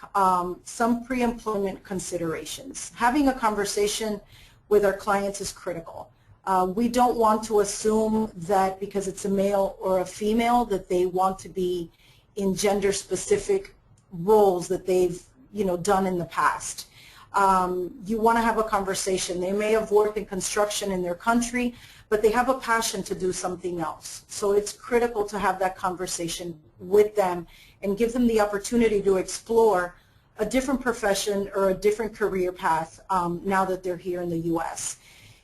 some pre-employment considerations. Having a conversation with our clients is critical. We don't want to assume that because it's a male or a female that they want to be in gender-specific roles that they've done in the past. You want to have a conversation. They may have worked in construction in their country, but they have a passion to do something else. So it's critical to have that conversation with them and give them the opportunity to explore a different profession or a different career path now that they're here in the U.S.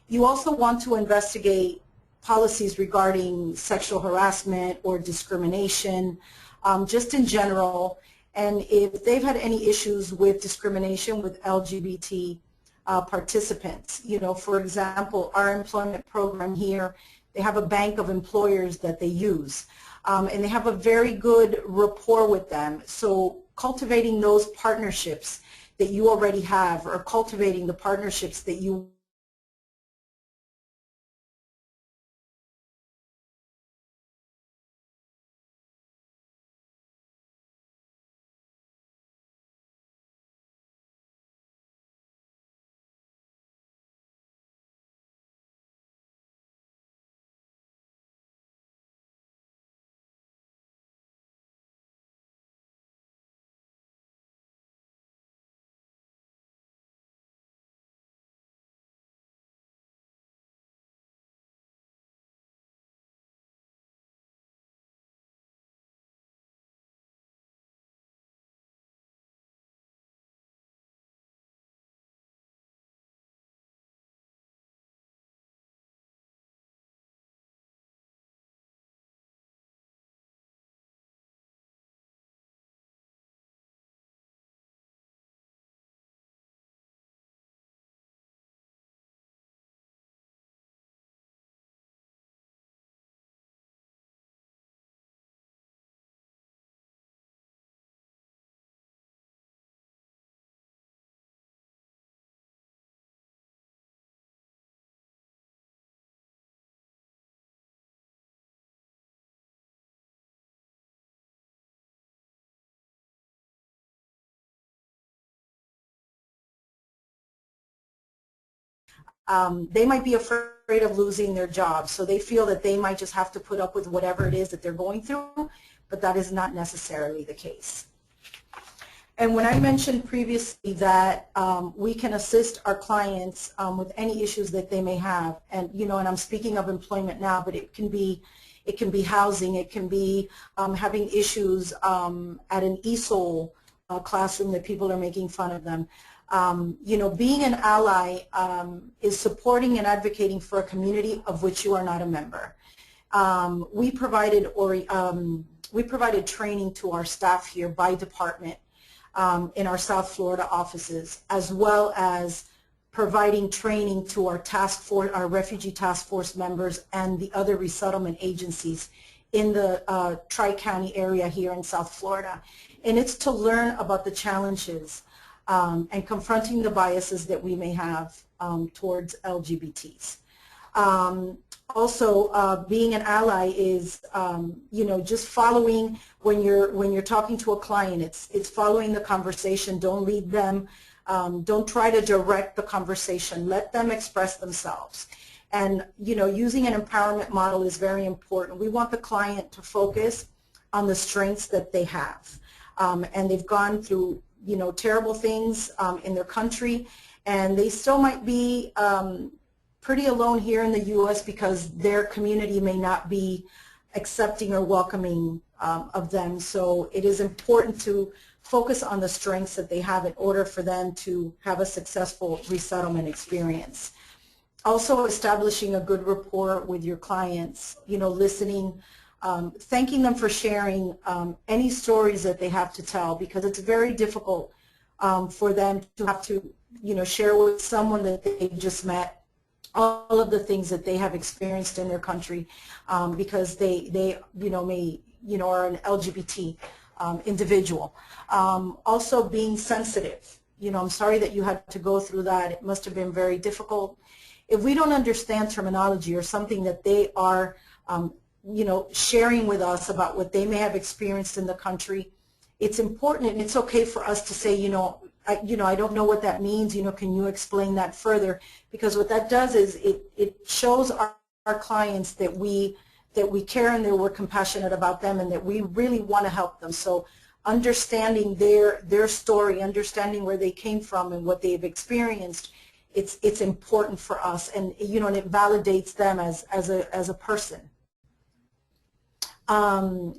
You also want to investigate policies regarding sexual harassment or discrimination, just in general, and if they've had any issues with discrimination with LGBT participants. For example, our employment program here, they have a bank of employers that they use, and they have a very good rapport with them. So cultivating those partnerships that you already have, or cultivating the partnerships that you they might be afraid of losing their job, so they feel that they might just have to put up with whatever it is that they're going through, but that is not necessarily the case. And when I mentioned previously that we can assist our clients with any issues that they may have, and and I'm speaking of employment now, but it can be housing, it can be having issues at an ESOL classroom that people are making fun of them. Being an ally is supporting and advocating for a community of which you are not a member. We provided training to our staff here by department in our South Florida offices, as well as providing training to our task force, our refugee task force members, and the other resettlement agencies in the Tri-County area here in South Florida. And it's to learn about the challenges and confronting the biases that we may have towards LGBTs. Also, being an ally is, just following when you're talking to a client. It's following the conversation. Don't lead them. Don't try to direct the conversation. Let them express themselves. And using an empowerment model is very important. We want the client to focus on the strengths that they have, and they've gone through terrible things in their country, and they still might be pretty alone here in the U.S. because their community may not be accepting or welcoming of them. So it is important to focus on the strengths that they have in order for them to have a successful resettlement experience. Also, establishing a good rapport with your clients, listening, thanking them for sharing any stories that they have to tell, because it's very difficult for them to have to share with someone that they just met all of the things that they have experienced in their country, because they may are an LGBT individual. Also being sensitive. I'm sorry that you had to go through that. It must have been very difficult. If we don't understand terminology or something that they are sharing with us about what they may have experienced in the country, it's important, and it's okay for us to say, I don't know what that means, can you explain that further? Because what that does is it shows our clients that we care and that we're compassionate about them and that we really want to help them. So understanding their story, understanding where they came from and what they've experienced, it's important for us, and and it validates them as a person.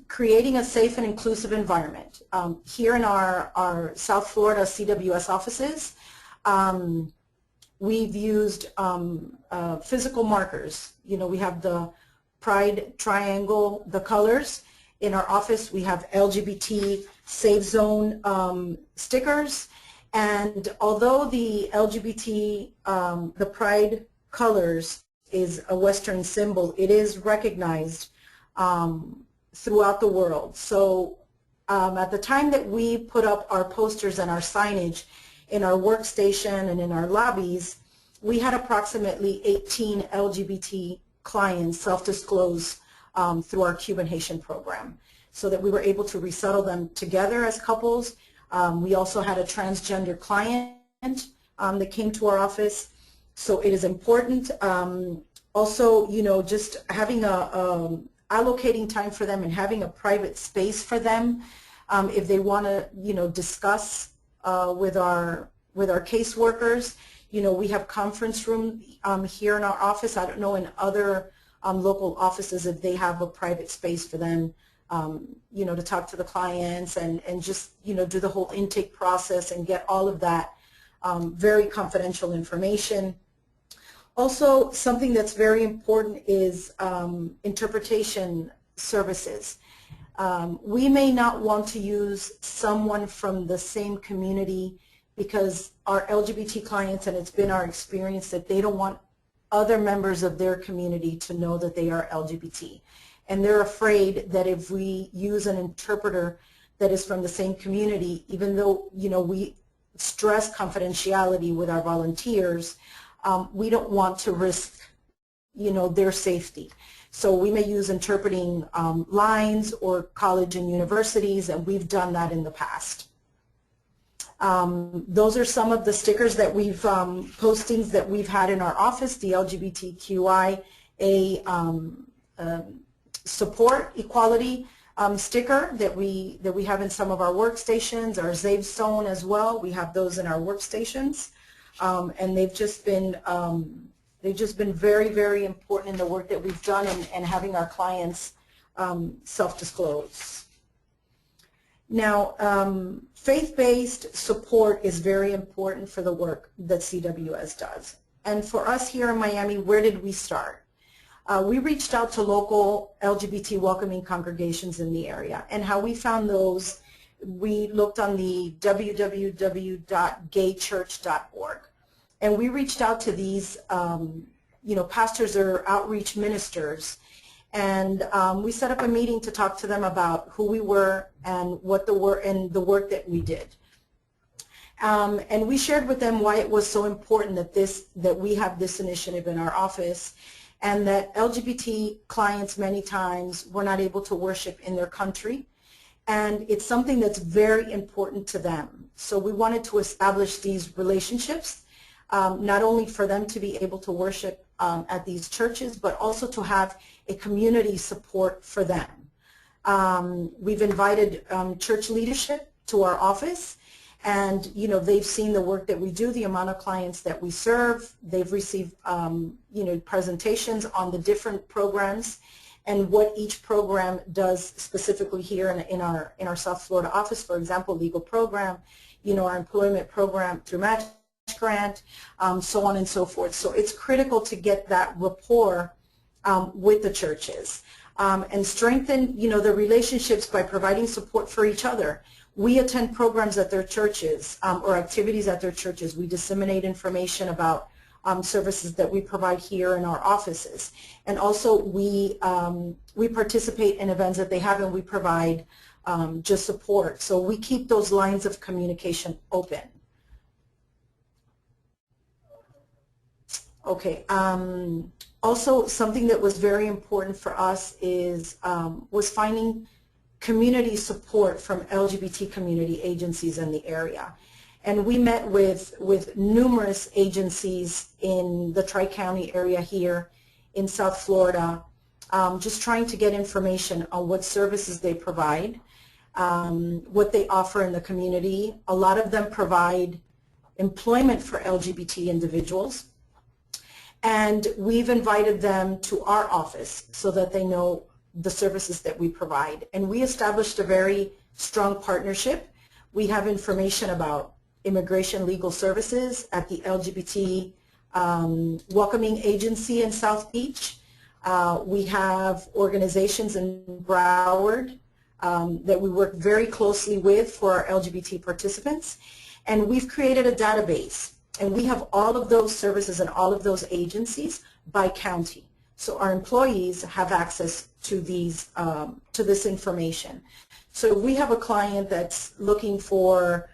Creating a safe and inclusive environment. Here in our South Florida CWS offices, we've used physical markers. We have the pride triangle, the colors. In our office, we have LGBT safe zone stickers. And although the LGBT, the pride colors is a Western symbol, it is recognized throughout the world. So at the time that we put up our posters and our signage in our workstation and in our lobbies, we had approximately 18 LGBT clients self-disclose through our Cuban Haitian program, so that we were able to resettle them together as couples. We also had a transgender client that came to our office. So it is important. Also, just having allocating time for them and having a private space for them if they want to, discuss with our caseworkers. We have conference room here in our office. I don't know in other local offices if they have a private space for them, to talk to the clients and just, do the whole intake process and get all of that very confidential information. Also, something that's very important is interpretation services. We may not want to use someone from the same community because our LGBT clients, and it's been our experience that they don't want other members of their community to know that they are LGBT. And they're afraid that if we use an interpreter that is from the same community, even though, we stress confidentiality with our volunteers, we don't want to risk, their safety. So we may use interpreting lines or college and universities, and we've done that in the past. Those are some of the stickers that we've, postings that we've had in our office, the LGBTQIA support equality sticker that we have in some of our workstations, our Zavestone as well. We have those in our workstations, and they've just been very, very important in the work that we've done and having our clients self-disclose. Now, faith-based support is very important for the work that CWS does. And for us here in Miami, where did we start? We reached out to local LGBT welcoming congregations in the area, and how we found those, we looked on the www.gaychurch.org, and we reached out to these pastors or outreach ministers, and we set up a meeting to talk to them about who we were and what the work that we did. And we shared with them why it was so important that we have this initiative in our office, and that LGBT clients many times were not able to worship in their country, and it's something that's very important to them. So we wanted to establish these relationships, not only for them to be able to worship at these churches, but also to have a community support for them. We've invited church leadership to our office, and they've seen the work that we do, the amount of clients that we serve. They've received presentations on the different programs and what each program does specifically here in our South Florida office. For example, legal program, our employment program through Match Grant, so on and so forth. So it's critical to get that rapport with the churches and strengthen the relationships by providing support for each other. We attend programs at their churches or activities at their churches. We disseminate information about services that we provide here in our offices. And also we participate in events that they have, and we provide just support. So we keep those lines of communication open. Okay. Also, something that was very important for us was finding community support from LGBT community agencies in the area. And we met with numerous agencies in the Tri-County area here in South Florida, just trying to get information on what services they provide, what they offer in the community. A lot of them provide employment for LGBT individuals. And we've invited them to our office so that they know the services that we provide. And we established a very strong partnership. We have information about immigration legal services at the LGBT welcoming agency in South Beach. We have organizations in Broward that we work very closely with for our LGBT participants. And we've created a database. And we have all of those services and all of those agencies by county. So our employees have access to these, to this information. So we have a client that's looking for,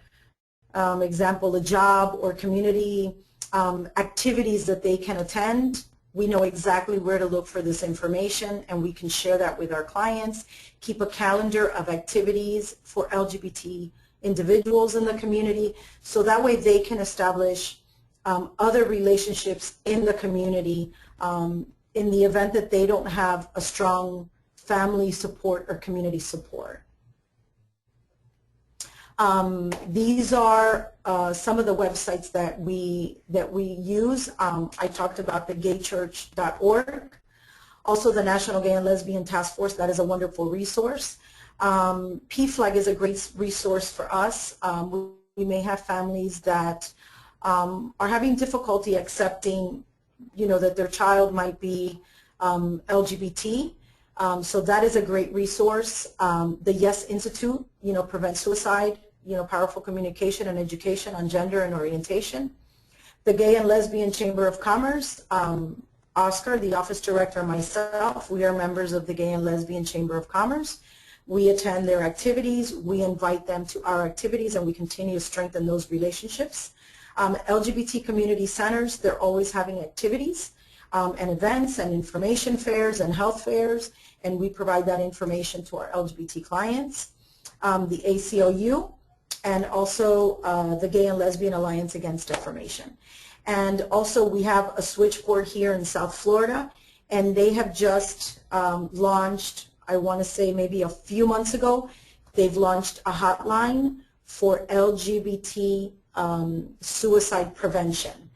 example, a job or community activities that they can attend. We know exactly where to look for this information, and we can share that with our clients. Keep a calendar of activities for LGBT individuals in the community, so that way they can establish other relationships in the community in the event that they don't have a strong family support or community support. These are some of the websites that we use. I talked about the gaychurch.org, also the National Gay and Lesbian Task Force. That is a wonderful resource. PFLAG is a great resource for us. We may have families that are having difficulty accepting, that their child might be LGBT. So that is a great resource. The YES Institute, Prevent Suicide, Powerful Communication and Education on Gender and Orientation. The Gay and Lesbian Chamber of Commerce, Oscar, the office director, and myself, we are members of the Gay and Lesbian Chamber of Commerce. We attend their activities, we invite them to our activities, and we continue to strengthen those relationships. LGBT community centers, they're always having activities and events and information fairs and health fairs, and we provide that information to our LGBT clients. The ACLU, and also the Gay and Lesbian Alliance Against Defamation. And also we have a switchboard here in South Florida, and they have just launched, I want to say maybe a few months ago, they've launched a hotline for LGBT suicide prevention.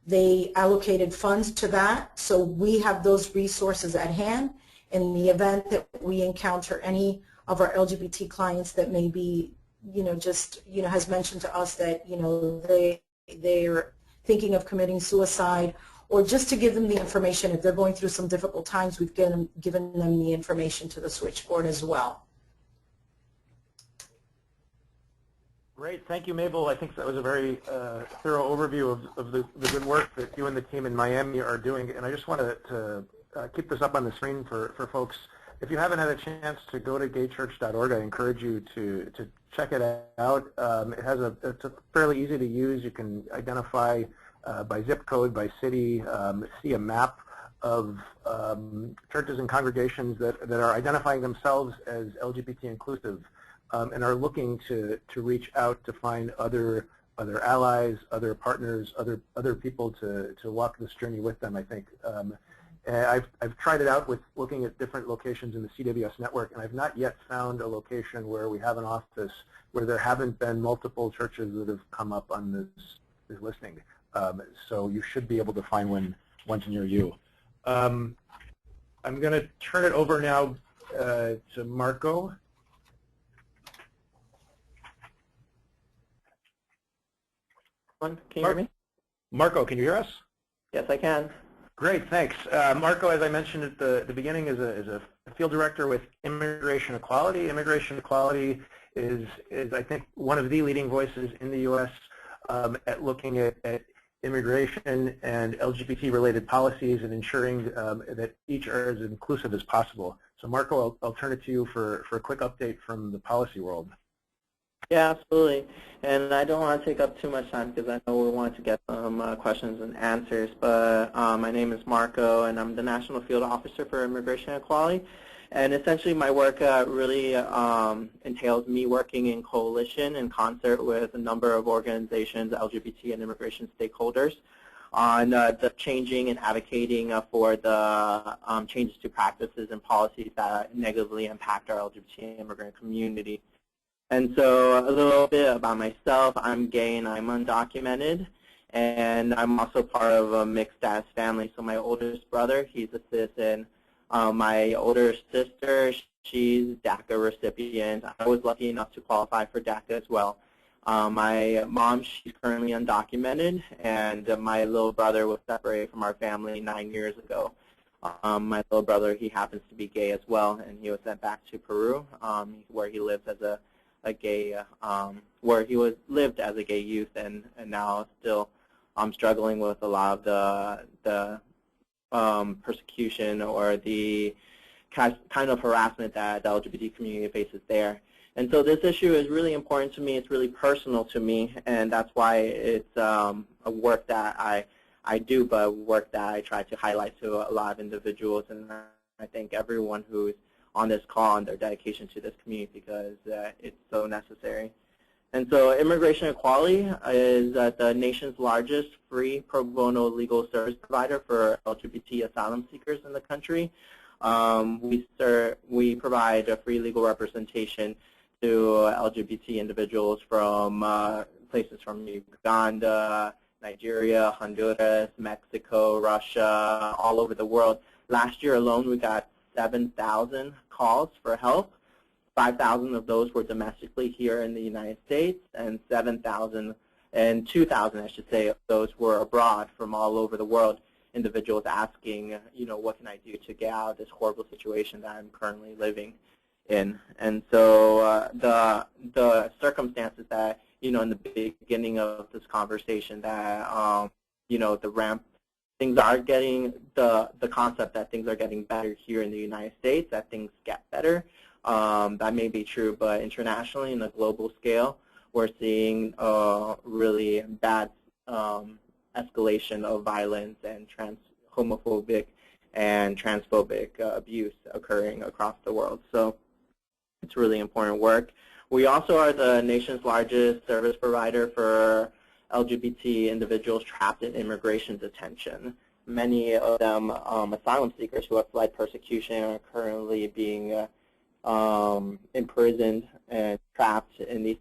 They allocated funds to that, so we have those resources at hand in the event that we encounter any of our LGBT clients that may be, has mentioned to us that, they're thinking of committing suicide, or just to give them the information if they're going through some difficult times. We've given them the information to the switchboard as well. Great, thank you, Mabel. I think that was a very thorough overview of the good work that you and the team in Miami are doing. And I just want to keep this up on the screen for folks. If you haven't had a chance to go to gaychurch.org, I encourage you to check it out. It's fairly easy to use. You can identify by zip code, by city, see a map of churches and congregations that are identifying themselves as LGBT inclusive. And are looking to reach out to find other allies, other partners, other people to walk this journey with them, I think. I've tried it out with looking at different locations in the CWS network, and I've not yet found a location where we have an office where there haven't been multiple churches that have come up on this listing. So you should be able to find ones near you. I'm going to turn it over now to Marco. Can you hear me? Marco, can you hear us? Yes, I can. Great, thanks. Marco, as I mentioned at the beginning, is a field director with Immigration Equality. Immigration Equality is I think, one of the leading voices in the U.S. At looking at immigration and LGBT-related policies and ensuring that each are as inclusive as possible. So, Marco, I'll turn it to you for a quick update from the policy world. Yeah, absolutely. And I don't want to take up too much time because I know we want to get some questions and answers. But my name is Marco, and I'm the National Field Officer for Immigration Equality. And essentially my work really entails me working in coalition in concert with a number of organizations, LGBT and immigration stakeholders, on the changing and advocating for the changes to practices and policies that negatively impact our LGBT immigrant community. And so a little bit about myself. I'm gay and I'm undocumented, and I'm also part of a mixed status family. So my oldest brother, he's a citizen. My older sister, she's DACA recipient. I was lucky enough to qualify for DACA as well. My mom, she's currently undocumented, and my little brother was separated from our family 9 years ago. My little brother, he happens to be gay as well, and he was sent back to Peru, where he lives as a gay, where he lived as a gay youth, and now still struggling with a lot of the persecution or the kind of harassment that the LGBT community faces there. And so this issue is really important to me. It's really personal to me, and that's why it's a work that I do, but work that I try to highlight to a lot of individuals. And I thank everyone who's on this call and their dedication to this community, because it's so necessary. And so Immigration Equality is the nation's largest free pro bono legal service provider for LGBT asylum seekers in the country. We provide a free legal representation to LGBT individuals from places from Uganda, Nigeria, Honduras, Mexico, Russia, all over the world. Last year alone, we got 7,000 calls for help. 5,000 of those were domestically here in the United States, and 2,000, I should say, of those were abroad from all over the world. Individuals asking, what can I do to get out of this horrible situation that I'm currently living in? And so the circumstances that, in the beginning of this conversation, that, things are getting, the concept that things are getting better here in the United States, that things get better, that may be true, but internationally, in a global scale, we're seeing really bad escalation of violence and homophobic and transphobic abuse occurring across the world. So it's really important work. We also are the nation's largest service provider for LGBT individuals trapped in immigration detention. Many of them asylum seekers who have fled persecution are currently being imprisoned and trapped in these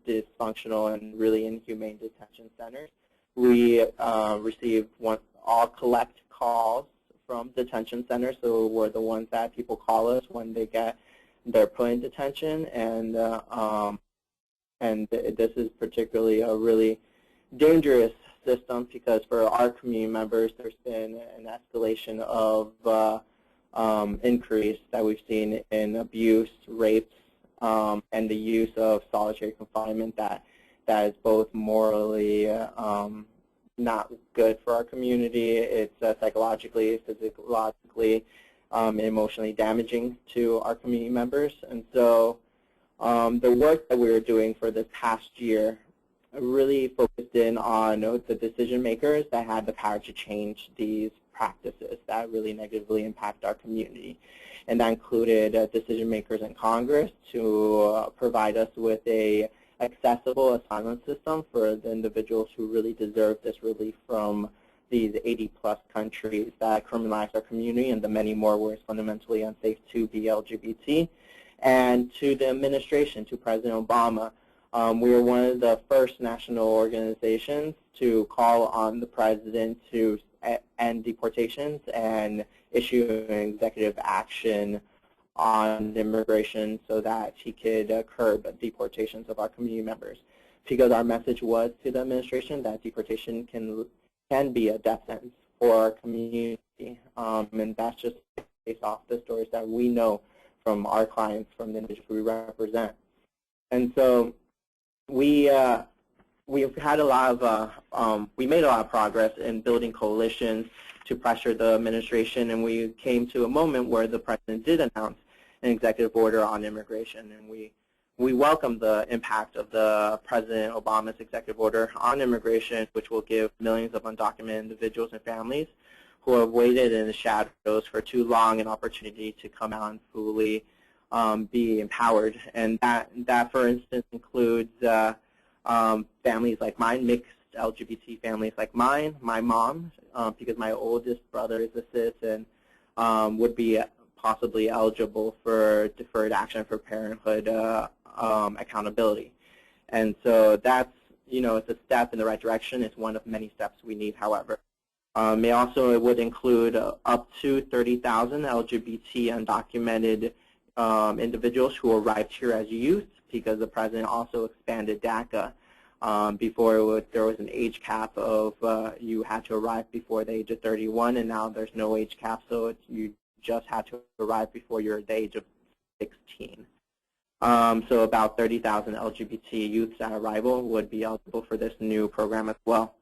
dysfunctional and really inhumane detention centers. We all collect calls from detention centers, so we're the ones that people call us when they're put in detention, and this is particularly a really dangerous system because for our community members, there's been an escalation of increase that we've seen in abuse, rapes, and the use of solitary confinement that is both morally not good for our community. It's psychologically, physiologically, emotionally damaging to our community members. And so the work that we were doing for this past year really focused in on the decision makers that had the power to change these practices that really negatively impact our community. And that included decision makers in Congress to provide us with a accessible asylum system for the individuals who really deserve this relief from these 80-plus countries that criminalize our community and the many more where it's fundamentally unsafe to be LGBT. And to the administration, to President Obama, we were one of the first national organizations to call on the president to end deportations and issue an executive action on immigration so that he could curb deportations of our community members. Because our message was to the administration that deportation can be a death sentence for our community, and that's just based off the stories that we know from our clients, from the individuals we represent. And so we've had a lot of, we made a lot of progress in building coalitions to pressure the administration, and we came to a moment where the president did announce an executive order on immigration, and we welcome the impact of the President Obama's executive order on immigration, which will give millions of undocumented individuals and families who have waited in the shadows for too long an opportunity to come out and fully be empowered. And that for instance, includes families like mine, mixed LGBT families like mine, my mom, because my oldest brother is a citizen, would be possibly eligible for deferred action for parenthood accountability. And so that's, it's a step in the right direction. It's one of many steps we need, however. It would include up to 30,000 LGBT undocumented individuals who arrived here as youth, because the president also expanded DACA. Before there was an age cap of you had to arrive before the age of 31, and now there's no age cap, so you just had to arrive before you're the age of 16. So about 30,000 LGBT youths at arrival would be eligible for this new program as well.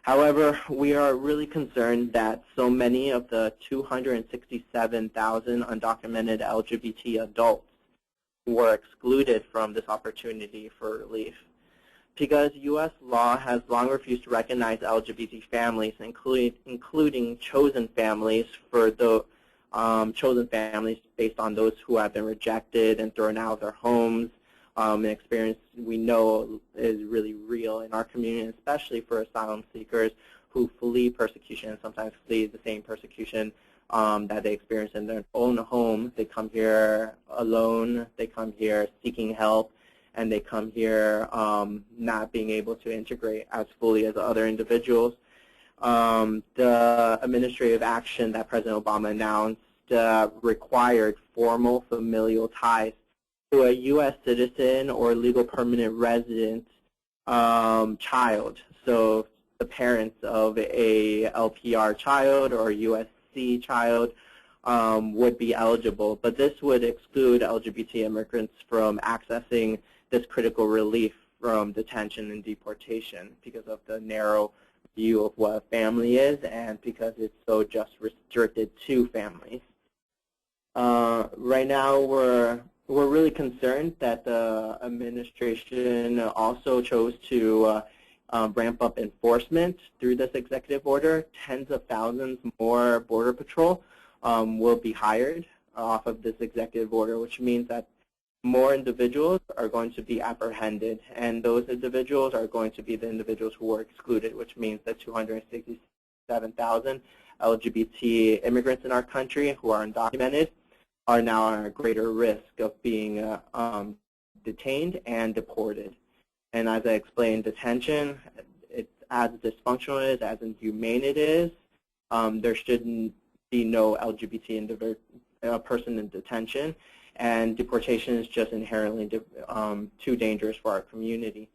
However, we are really concerned that so many of the 267,000 undocumented LGBT adults were excluded from this opportunity for relief, because U.S. law has long refused to recognize LGBT families, including chosen families, for the chosen families based on those who have been rejected and thrown out of their homes, an experience we know is really real in our community, especially for asylum seekers who flee persecution and sometimes flee the same persecution that they experience in their own home. They come here alone, they come here seeking help, and they come here not being able to integrate as fully as other individuals. The administrative action that President Obama announced required formal familial ties to a U.S. citizen or legal permanent resident child. So the parents of a LPR child or USC child would be eligible, but this would exclude LGBT immigrants from accessing this critical relief from detention and deportation because of the narrow view of what a family is and because it's so just restricted to families. Right now we're really concerned that the administration also chose to ramp up enforcement through this executive order. Tens of thousands more Border Patrol will be hired off of this executive order, which means that more individuals are going to be apprehended, and those individuals are going to be the individuals who were excluded, which means that 267,000 LGBT immigrants in our country who are undocumented are now at a greater risk of being detained and deported. And as I explained, detention, it's as dysfunctional it is, as inhumane it is, there shouldn't be no LGBT person in detention, and deportation is just inherently too dangerous for our community.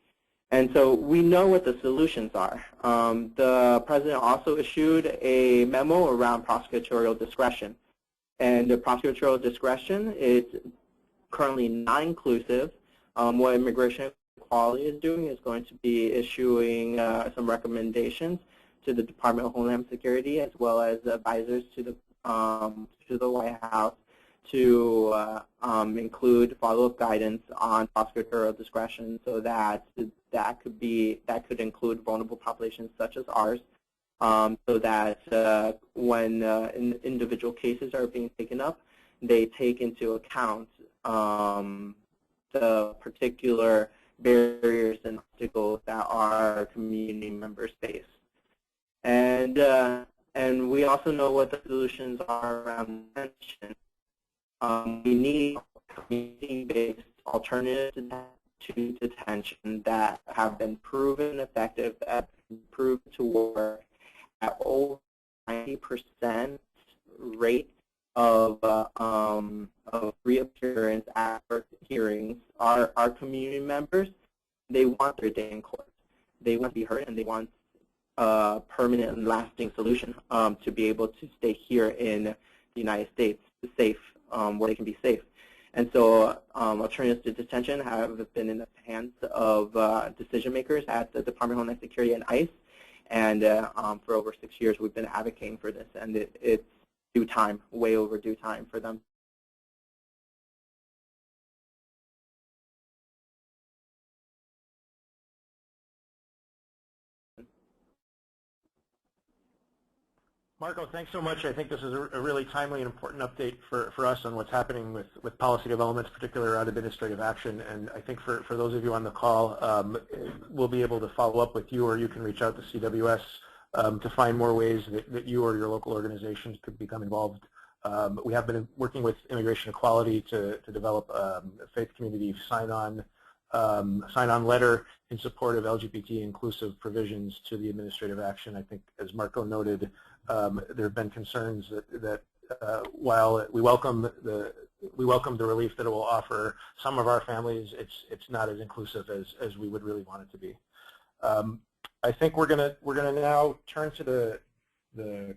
And so we know what the solutions are. The President also issued a memo around prosecutorial discretion. And the prosecutorial discretion is currently not inclusive. What Immigration Equality is doing is going to be issuing some recommendations to the Department of Homeland Security as well as advisors to the White House to include follow-up guidance on prosecutorial discretion, so that could include vulnerable populations such as ours, so that when individual cases are being taken up, they take into account the particular barriers and obstacles that our community members face. And we also know what the solutions are around detention. We need community-based alternatives to detention that have been proven effective, that have been proven to work at over 90% rate of reappearance at hearings. Our community members, they want their day in court. They want to be heard, and they want a permanent and lasting solution to be able to stay here in the United States, safe, where they can be safe. And so alternatives to detention have been in the hands of decision makers at the Department of Homeland Security and ICE. And for over 6 years, we've been advocating for this. And it's due time, way overdue time for them. Marco, thanks so much. I think this is a really timely and important update for us on what's happening with policy developments, particularly around administrative action. And I think for those of you on the call, we'll be able to follow up with you, or you can reach out to CWS to find more ways that you or your local organizations could become involved. We have been working with Immigration Equality to develop a faith community sign-on letter in support of LGBT inclusive provisions to the administrative action. I think, as Marco noted, there have been concerns that while we welcome the relief that it will offer some of our families, it's not as inclusive as we would really want it to be. I think we're gonna now turn to the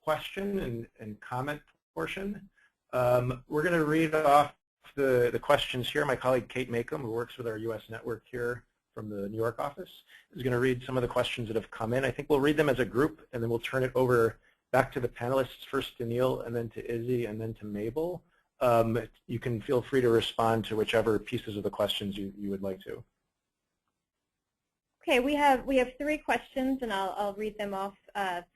question and comment portion. We're going to read off the questions here. My colleague Kate Makem, who works with our U.S. network here from the New York office, is going to read some of the questions that have come in. I think we'll read them as a group, and then we'll turn it over back to the panelists, first to Neil, and then to Izzy, and then to Mabel. You can feel free to respond to whichever pieces of the questions you would like to. Okay, we have 3 questions, and I'll read them off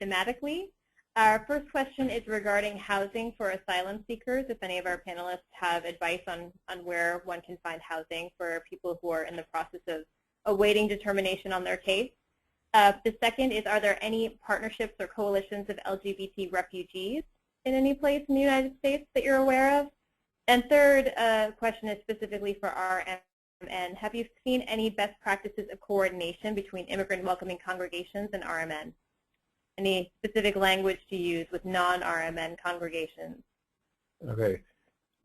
thematically. Our first question is regarding housing for asylum seekers. If any of our panelists have advice on where one can find housing for people who are in the process of awaiting determination on their case. The second is, are there any partnerships or coalitions of LGBT refugees in any place in the United States that you're aware of? And third question is specifically for RMN. Have you seen any best practices of coordination between immigrant welcoming congregations and RMN? Any specific language to use with non-RMN congregations? Okay.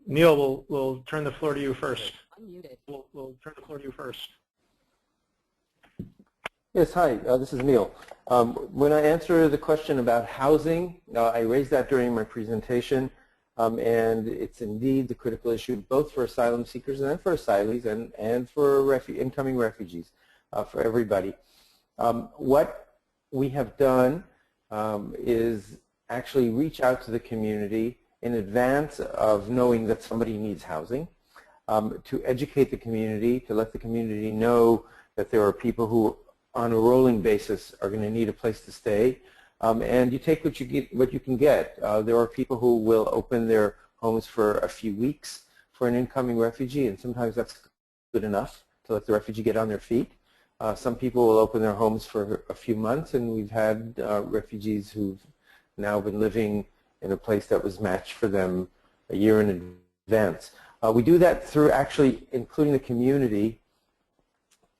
Neil, we'll turn the floor to you first. Unmuted. We'll turn the floor to you first. Yes, hi, this is Neil. When I answer the question about housing, I raised that during my presentation, and it's indeed the critical issue both for asylum seekers and for asylees and for incoming refugees, for everybody. What we have done is actually reach out to the community in advance of knowing that somebody needs housing, to educate the community, to let the community know that there are people who on a rolling basis are going to need a place to stay, and you take what you can get. There are people who will open their homes for a few weeks for an incoming refugee, and sometimes that's good enough to let the refugee get on their feet. Some people will open their homes for a few months, and we've had refugees who've now been living in a place that was matched for them a year in advance. We do that through actually including the community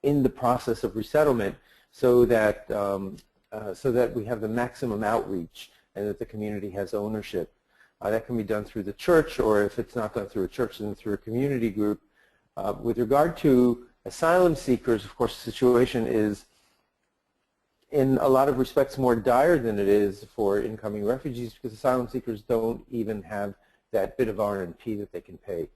in the process of resettlement, so that we have the maximum outreach and that the community has ownership. That can be done through the church, or if it's not done through a church, then through a community group. With regard to asylum seekers, of course, the situation is in a lot of respects more dire than it is for incoming refugees, because asylum seekers don't even have that bit of R&P that they can pay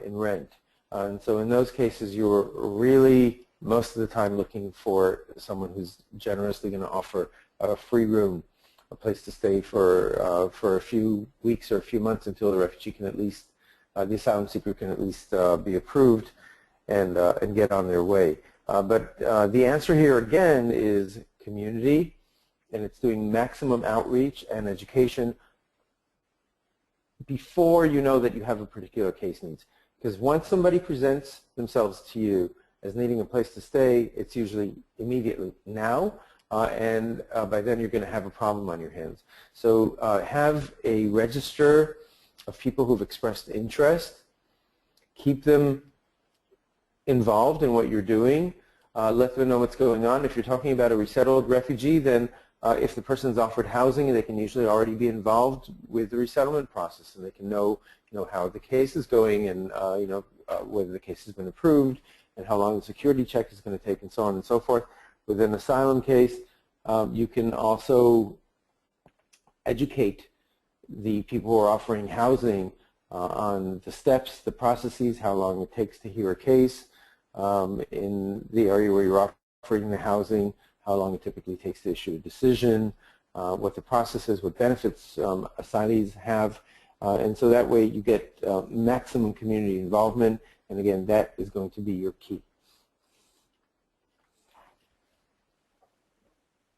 in rent. And so in those cases, you're really most of the time looking for someone who's generously going to offer a free room, a place to stay for a few weeks or a few months until the refugee can at least, the asylum seeker can at least be approved and get on their way. But the answer here again is community, and it's doing maximum outreach and education before you know that you have a particular case needs. Because once somebody presents themselves to you as needing a place to stay, it's usually immediately now, and by then you're going to have a problem on your hands. So have a register of people who've expressed interest, keep them involved in what you're doing, let them know what's going on. If you're talking about a resettled refugee, then if the person's offered housing, they can usually already be involved with the resettlement process, and they can know how the case is going, and whether the case has been approved, and how long the security check is going to take, and so on and so forth. With an asylum case, you can also educate the people who are offering housing on the steps, the processes, how long it takes to hear a case in the area where you're offering the housing, how long it typically takes to issue a decision, what the process is, what benefits asylees have, and so that way you get maximum community involvement, and again, that is going to be your key.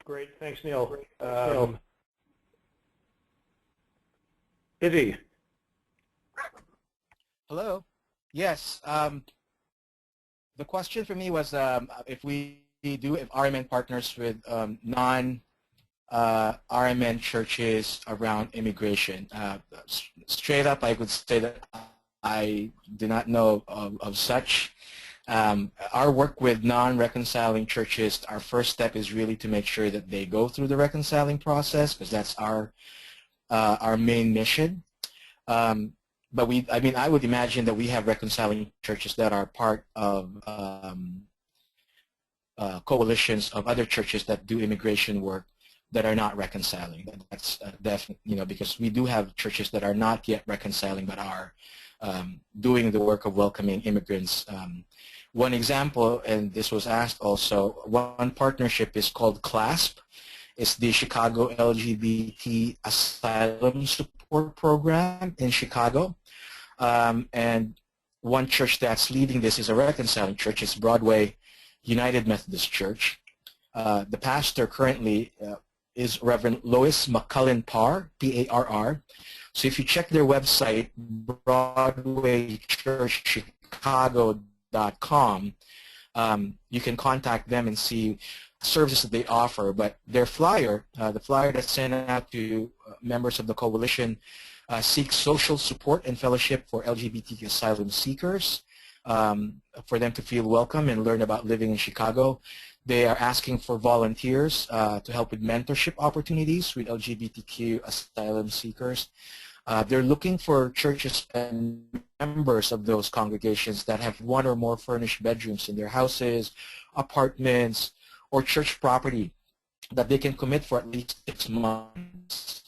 Great, thanks, Neil. Izzy. Hello. Yes. The question for me was if RMN partners with non-RMN churches around immigration. Straight up, I would say that I do not know of such. Our work with non-reconciling churches, our first step is really to make sure that they go through the reconciling process, because that's our main mission. But I would imagine that we have reconciling churches that are part of coalitions of other churches that do immigration work that are not reconciling. That's definitely, because we do have churches that are not yet reconciling but are doing the work of welcoming immigrants. One example, and this was asked also, one partnership is called CLASP. It's the Chicago LGBT Asylum Support Program in Chicago. And one church that's leading this is a reconciling church. It's Broadway United Methodist Church. The pastor currently is Reverend Lois McCullen Parr, P-A-R-R. So if you check their website, BroadwayChurchChicago.com, you can contact them and see services that they offer. But their flyer, the flyer that's sent out to members of the coalition, seeks social support and fellowship for LGBTQ asylum seekers, for them to feel welcome and learn about living in Chicago. They are asking for volunteers to help with mentorship opportunities with LGBTQ asylum seekers. They're looking for churches and members of those congregations that have one or more furnished bedrooms in their houses, apartments, or church property that they can commit for at least 6 months.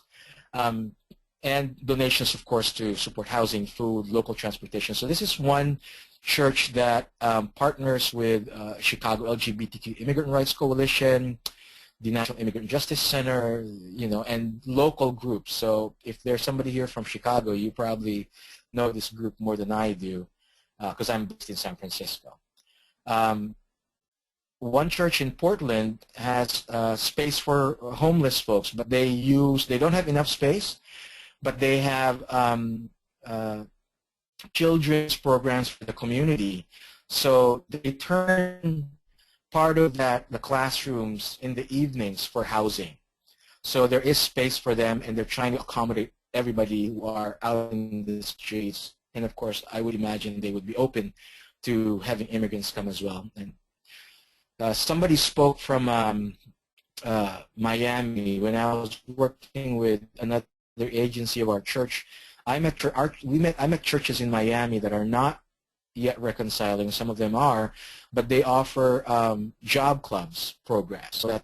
And donations, of course, to support housing, food, local transportation. So this is one church that partners with Chicago LGBTQ Immigrant Rights Coalition, the National Immigrant Justice Center, and local groups. So if there's somebody here from Chicago, you probably know this group more than I do, because I'm based in San Francisco. One church in Portland has space for homeless folks, but they don't have enough space, but they have children's programs for the community. So they turn part of that, the classrooms, in the evenings for housing. So there is space for them, and they're trying to accommodate everybody who are out in the streets. And of course, I would imagine they would be open to having immigrants come as well. And somebody spoke from Miami. When I was working with another agency of our church, I met churches in Miami that are not yet reconciling. Some of them are, but they offer job clubs programs so that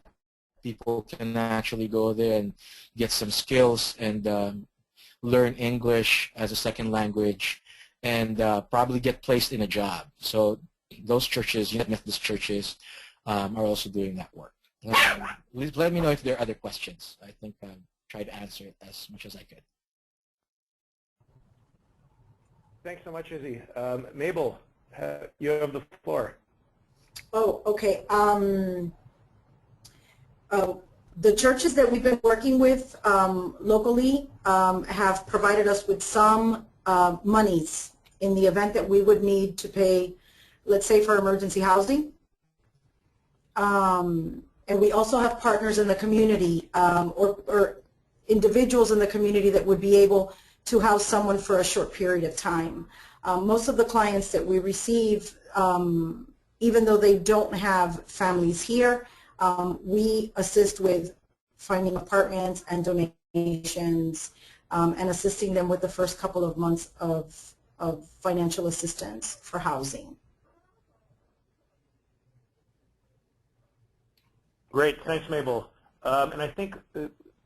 people can actually go there and get some skills and learn English as a second language and probably get placed in a job. So those churches, United Methodist churches, are also doing that work. Please let me know if there are other questions. I think I tried to answer it as much as I could. Thanks so much, Izzy. Mabel, you have the floor. Oh, okay. The churches that we've been working with locally have provided us with some monies in the event that we would need to pay, let's say, for emergency housing. And we also have partners in the community or individuals in the community that would be able to house someone for a short period of time. Most of the clients that we receive, even though they don't have families here, we assist with finding apartments and donations and assisting them with the first couple of months of financial assistance for housing. Great, thanks, Mabel. And I think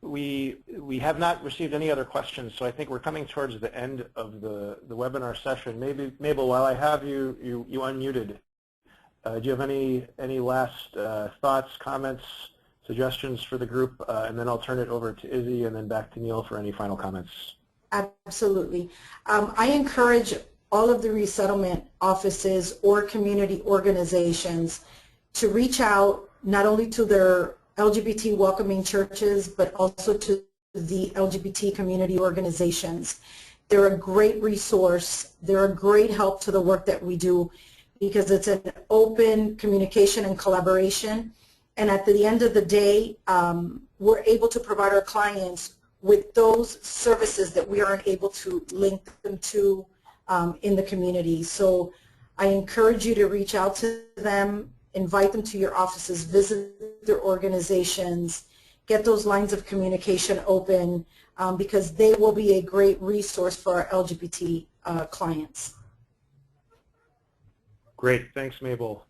we have not received any other questions, so I think we're coming towards the end of the webinar session. Maybe, Mabel, while I have you unmuted, do you have any last thoughts, comments, suggestions for the group? And then I'll turn it over to Izzy and then back to Neil for any final comments. Absolutely. I encourage all of the resettlement offices or community organizations to reach out not only to their LGBT welcoming churches, but also to the LGBT community organizations. They're a great resource. They're a great help to the work that we do because it's an open communication and collaboration. And at the end of the day, we're able to provide our clients with those services that we aren't able to link them to in the community. So I encourage you to reach out to them, invite them to your offices, visit their organizations, get those lines of communication open because they will be a great resource for our LGBT clients. Great, thanks, Mabel.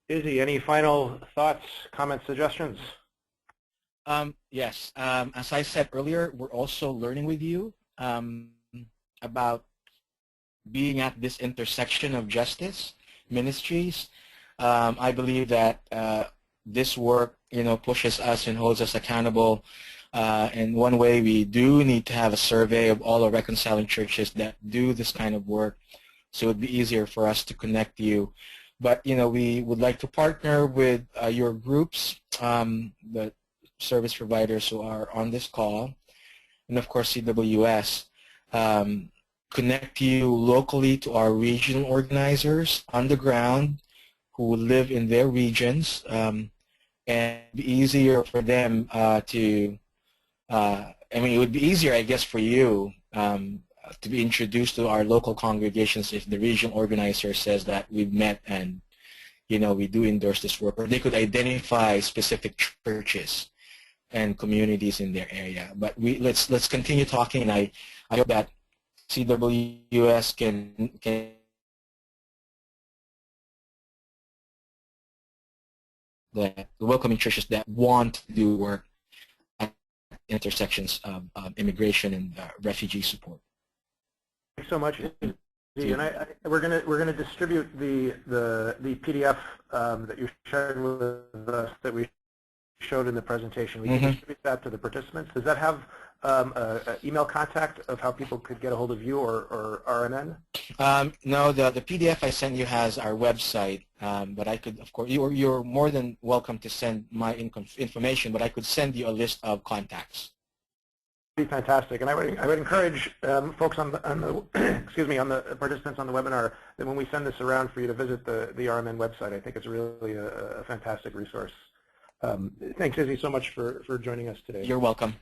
Izzy, any final thoughts, comments, suggestions? Yes, as I said earlier, we're also learning with you about being at this intersection of justice ministries. I believe that this work, pushes us and holds us accountable. In one way, we do need to have a survey of all our reconciling churches that do this kind of work, so it would be easier for us to connect you. But we would like to partner with your groups, the service providers who are on this call, and of course CWS. Connect you locally to our regional organizers on the ground who live in their regions, and be easier for them it would be easier, I guess, for you to be introduced to our local congregations if the regional organizer says that we've met and, we do endorse this work, or they could identify specific churches and communities in their area. But let's continue talking, and I hope that CWS can the welcoming churches that want to do work at intersections of immigration and refugee support. Thanks so much, Izzy. And we're gonna distribute the PDF that you shared with us that we showed in the presentation. We can distribute that to the participants. Does that have an email contact of how people could get a hold of you or RMN? No, the PDF I sent you has our website, but I could, of course, you're more than welcome to send my information, but I could send you a list of contacts. be fantastic, and I would encourage folks on the excuse me, on the participants on the webinar that when we send this around for you to visit the RMN website. I think it's really a fantastic resource. Thanks, Izzy, so much for joining us today. You're welcome.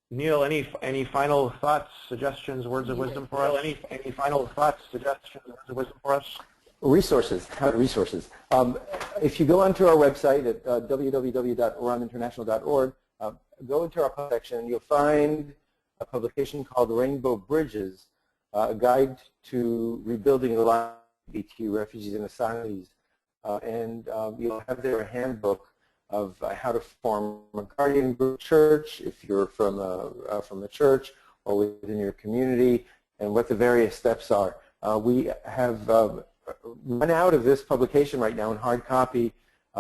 Neil, any final thoughts, suggestions, words of wisdom for us? Any final thoughts, suggestions, words of wisdom for us? Resources. If you go onto our website at www.oraminternational.org, go into our section, you'll find a publication called Rainbow Bridges, a guide to rebuilding the lives of LGBTQ refugees and asylees. And you'll have there a handbook of how to form a guardian group church, if you're from a church or within your community, and what the various steps are. We have run out of this publication right now in hard copy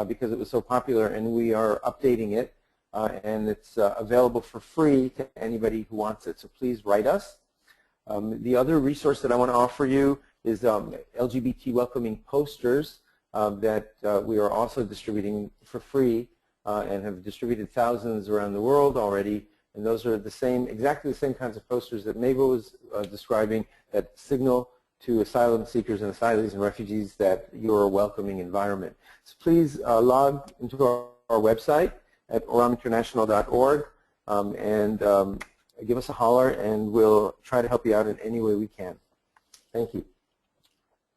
because it was so popular, and we are updating it, and it's available for free to anybody who wants it. So please write us. The other resource that I want to offer you is LGBT welcoming posters that we are also distributing for free and have distributed thousands around the world already. And those are exactly the same kinds of posters that Mabel was describing, that signal to asylum seekers and asylees and refugees that you're a welcoming environment. So please log into our website at oraminternational.org and give us a holler, and we'll try to help you out in any way we can. Thank you.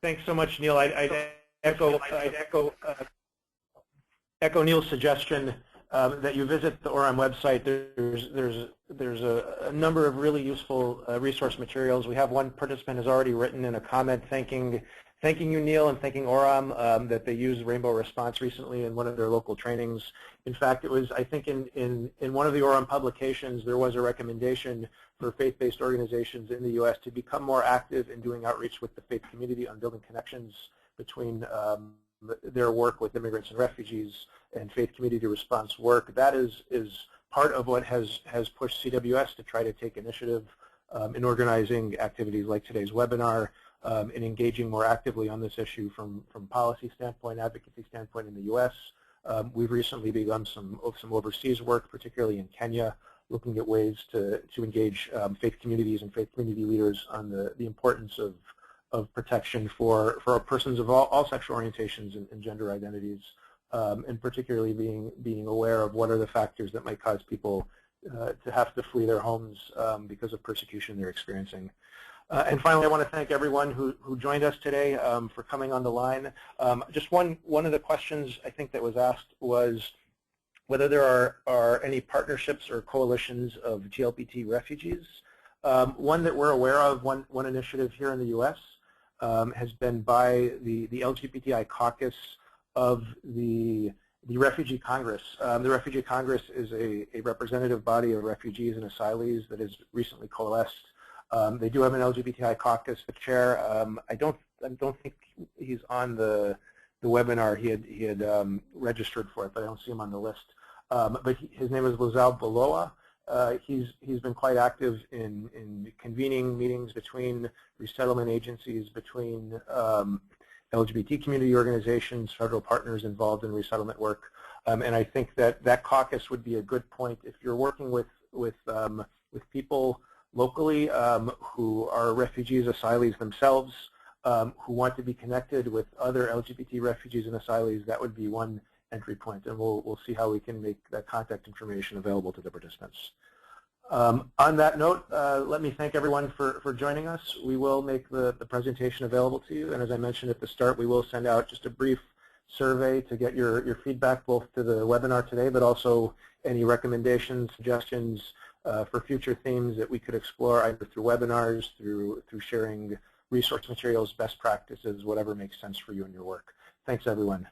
Thanks so much, Neil. I'd echo Neil's suggestion that you visit the ORAM website. There's a number of really useful resource materials. We have one participant has already written in a comment thanking you, Neil, and thanking ORAM that they used Rainbow Response recently in one of their local trainings. In fact, it was, I think, in one of the ORAM publications, there was a recommendation for faith-based organizations in the U.S. to become more active in doing outreach with the faith community on building connections between their work with immigrants and refugees and faith community response work. That is part of what has pushed CWS to try to take initiative in organizing activities like today's webinar, and engaging more actively on this issue from policy standpoint, advocacy standpoint in the U.S. We've recently begun some overseas work, particularly in Kenya, looking at ways to engage faith communities and faith community leaders on the importance of protection for persons of all sexual orientations and gender identities, and particularly being aware of what are the factors that might cause people to have to flee their homes because of persecution they're experiencing. And finally, I want to thank everyone who joined us today for coming on the line. Just one of the questions I think that was asked was whether there are any partnerships or coalitions of GLBT refugees. One that we're aware of, one initiative here in the U.S. Has been by the LGBTI caucus of the Refugee Congress. The Refugee Congress is a representative body of refugees and asylees that has recently coalesced. They do have an LGBTI caucus chair. I don't think he's on the webinar. He had registered for it, but I don't see him on the list. But his name is Lozal Baloa. He's been quite active in convening meetings between resettlement agencies, between LGBT community organizations, federal partners involved in resettlement work, and I think that caucus would be a good point if you're working with people locally who are refugees, asylees themselves, who want to be connected with other LGBT refugees and asylees. That would be one entry point, and we'll see how we can make that contact information available to the participants. On that note, let me thank everyone for joining us. We will make the presentation available to you, and as I mentioned at the start, we will send out just a brief survey to get your feedback both to the webinar today, but also any recommendations, suggestions for future themes that we could explore either through webinars, through sharing resource materials, best practices, whatever makes sense for you and your work. Thanks, everyone.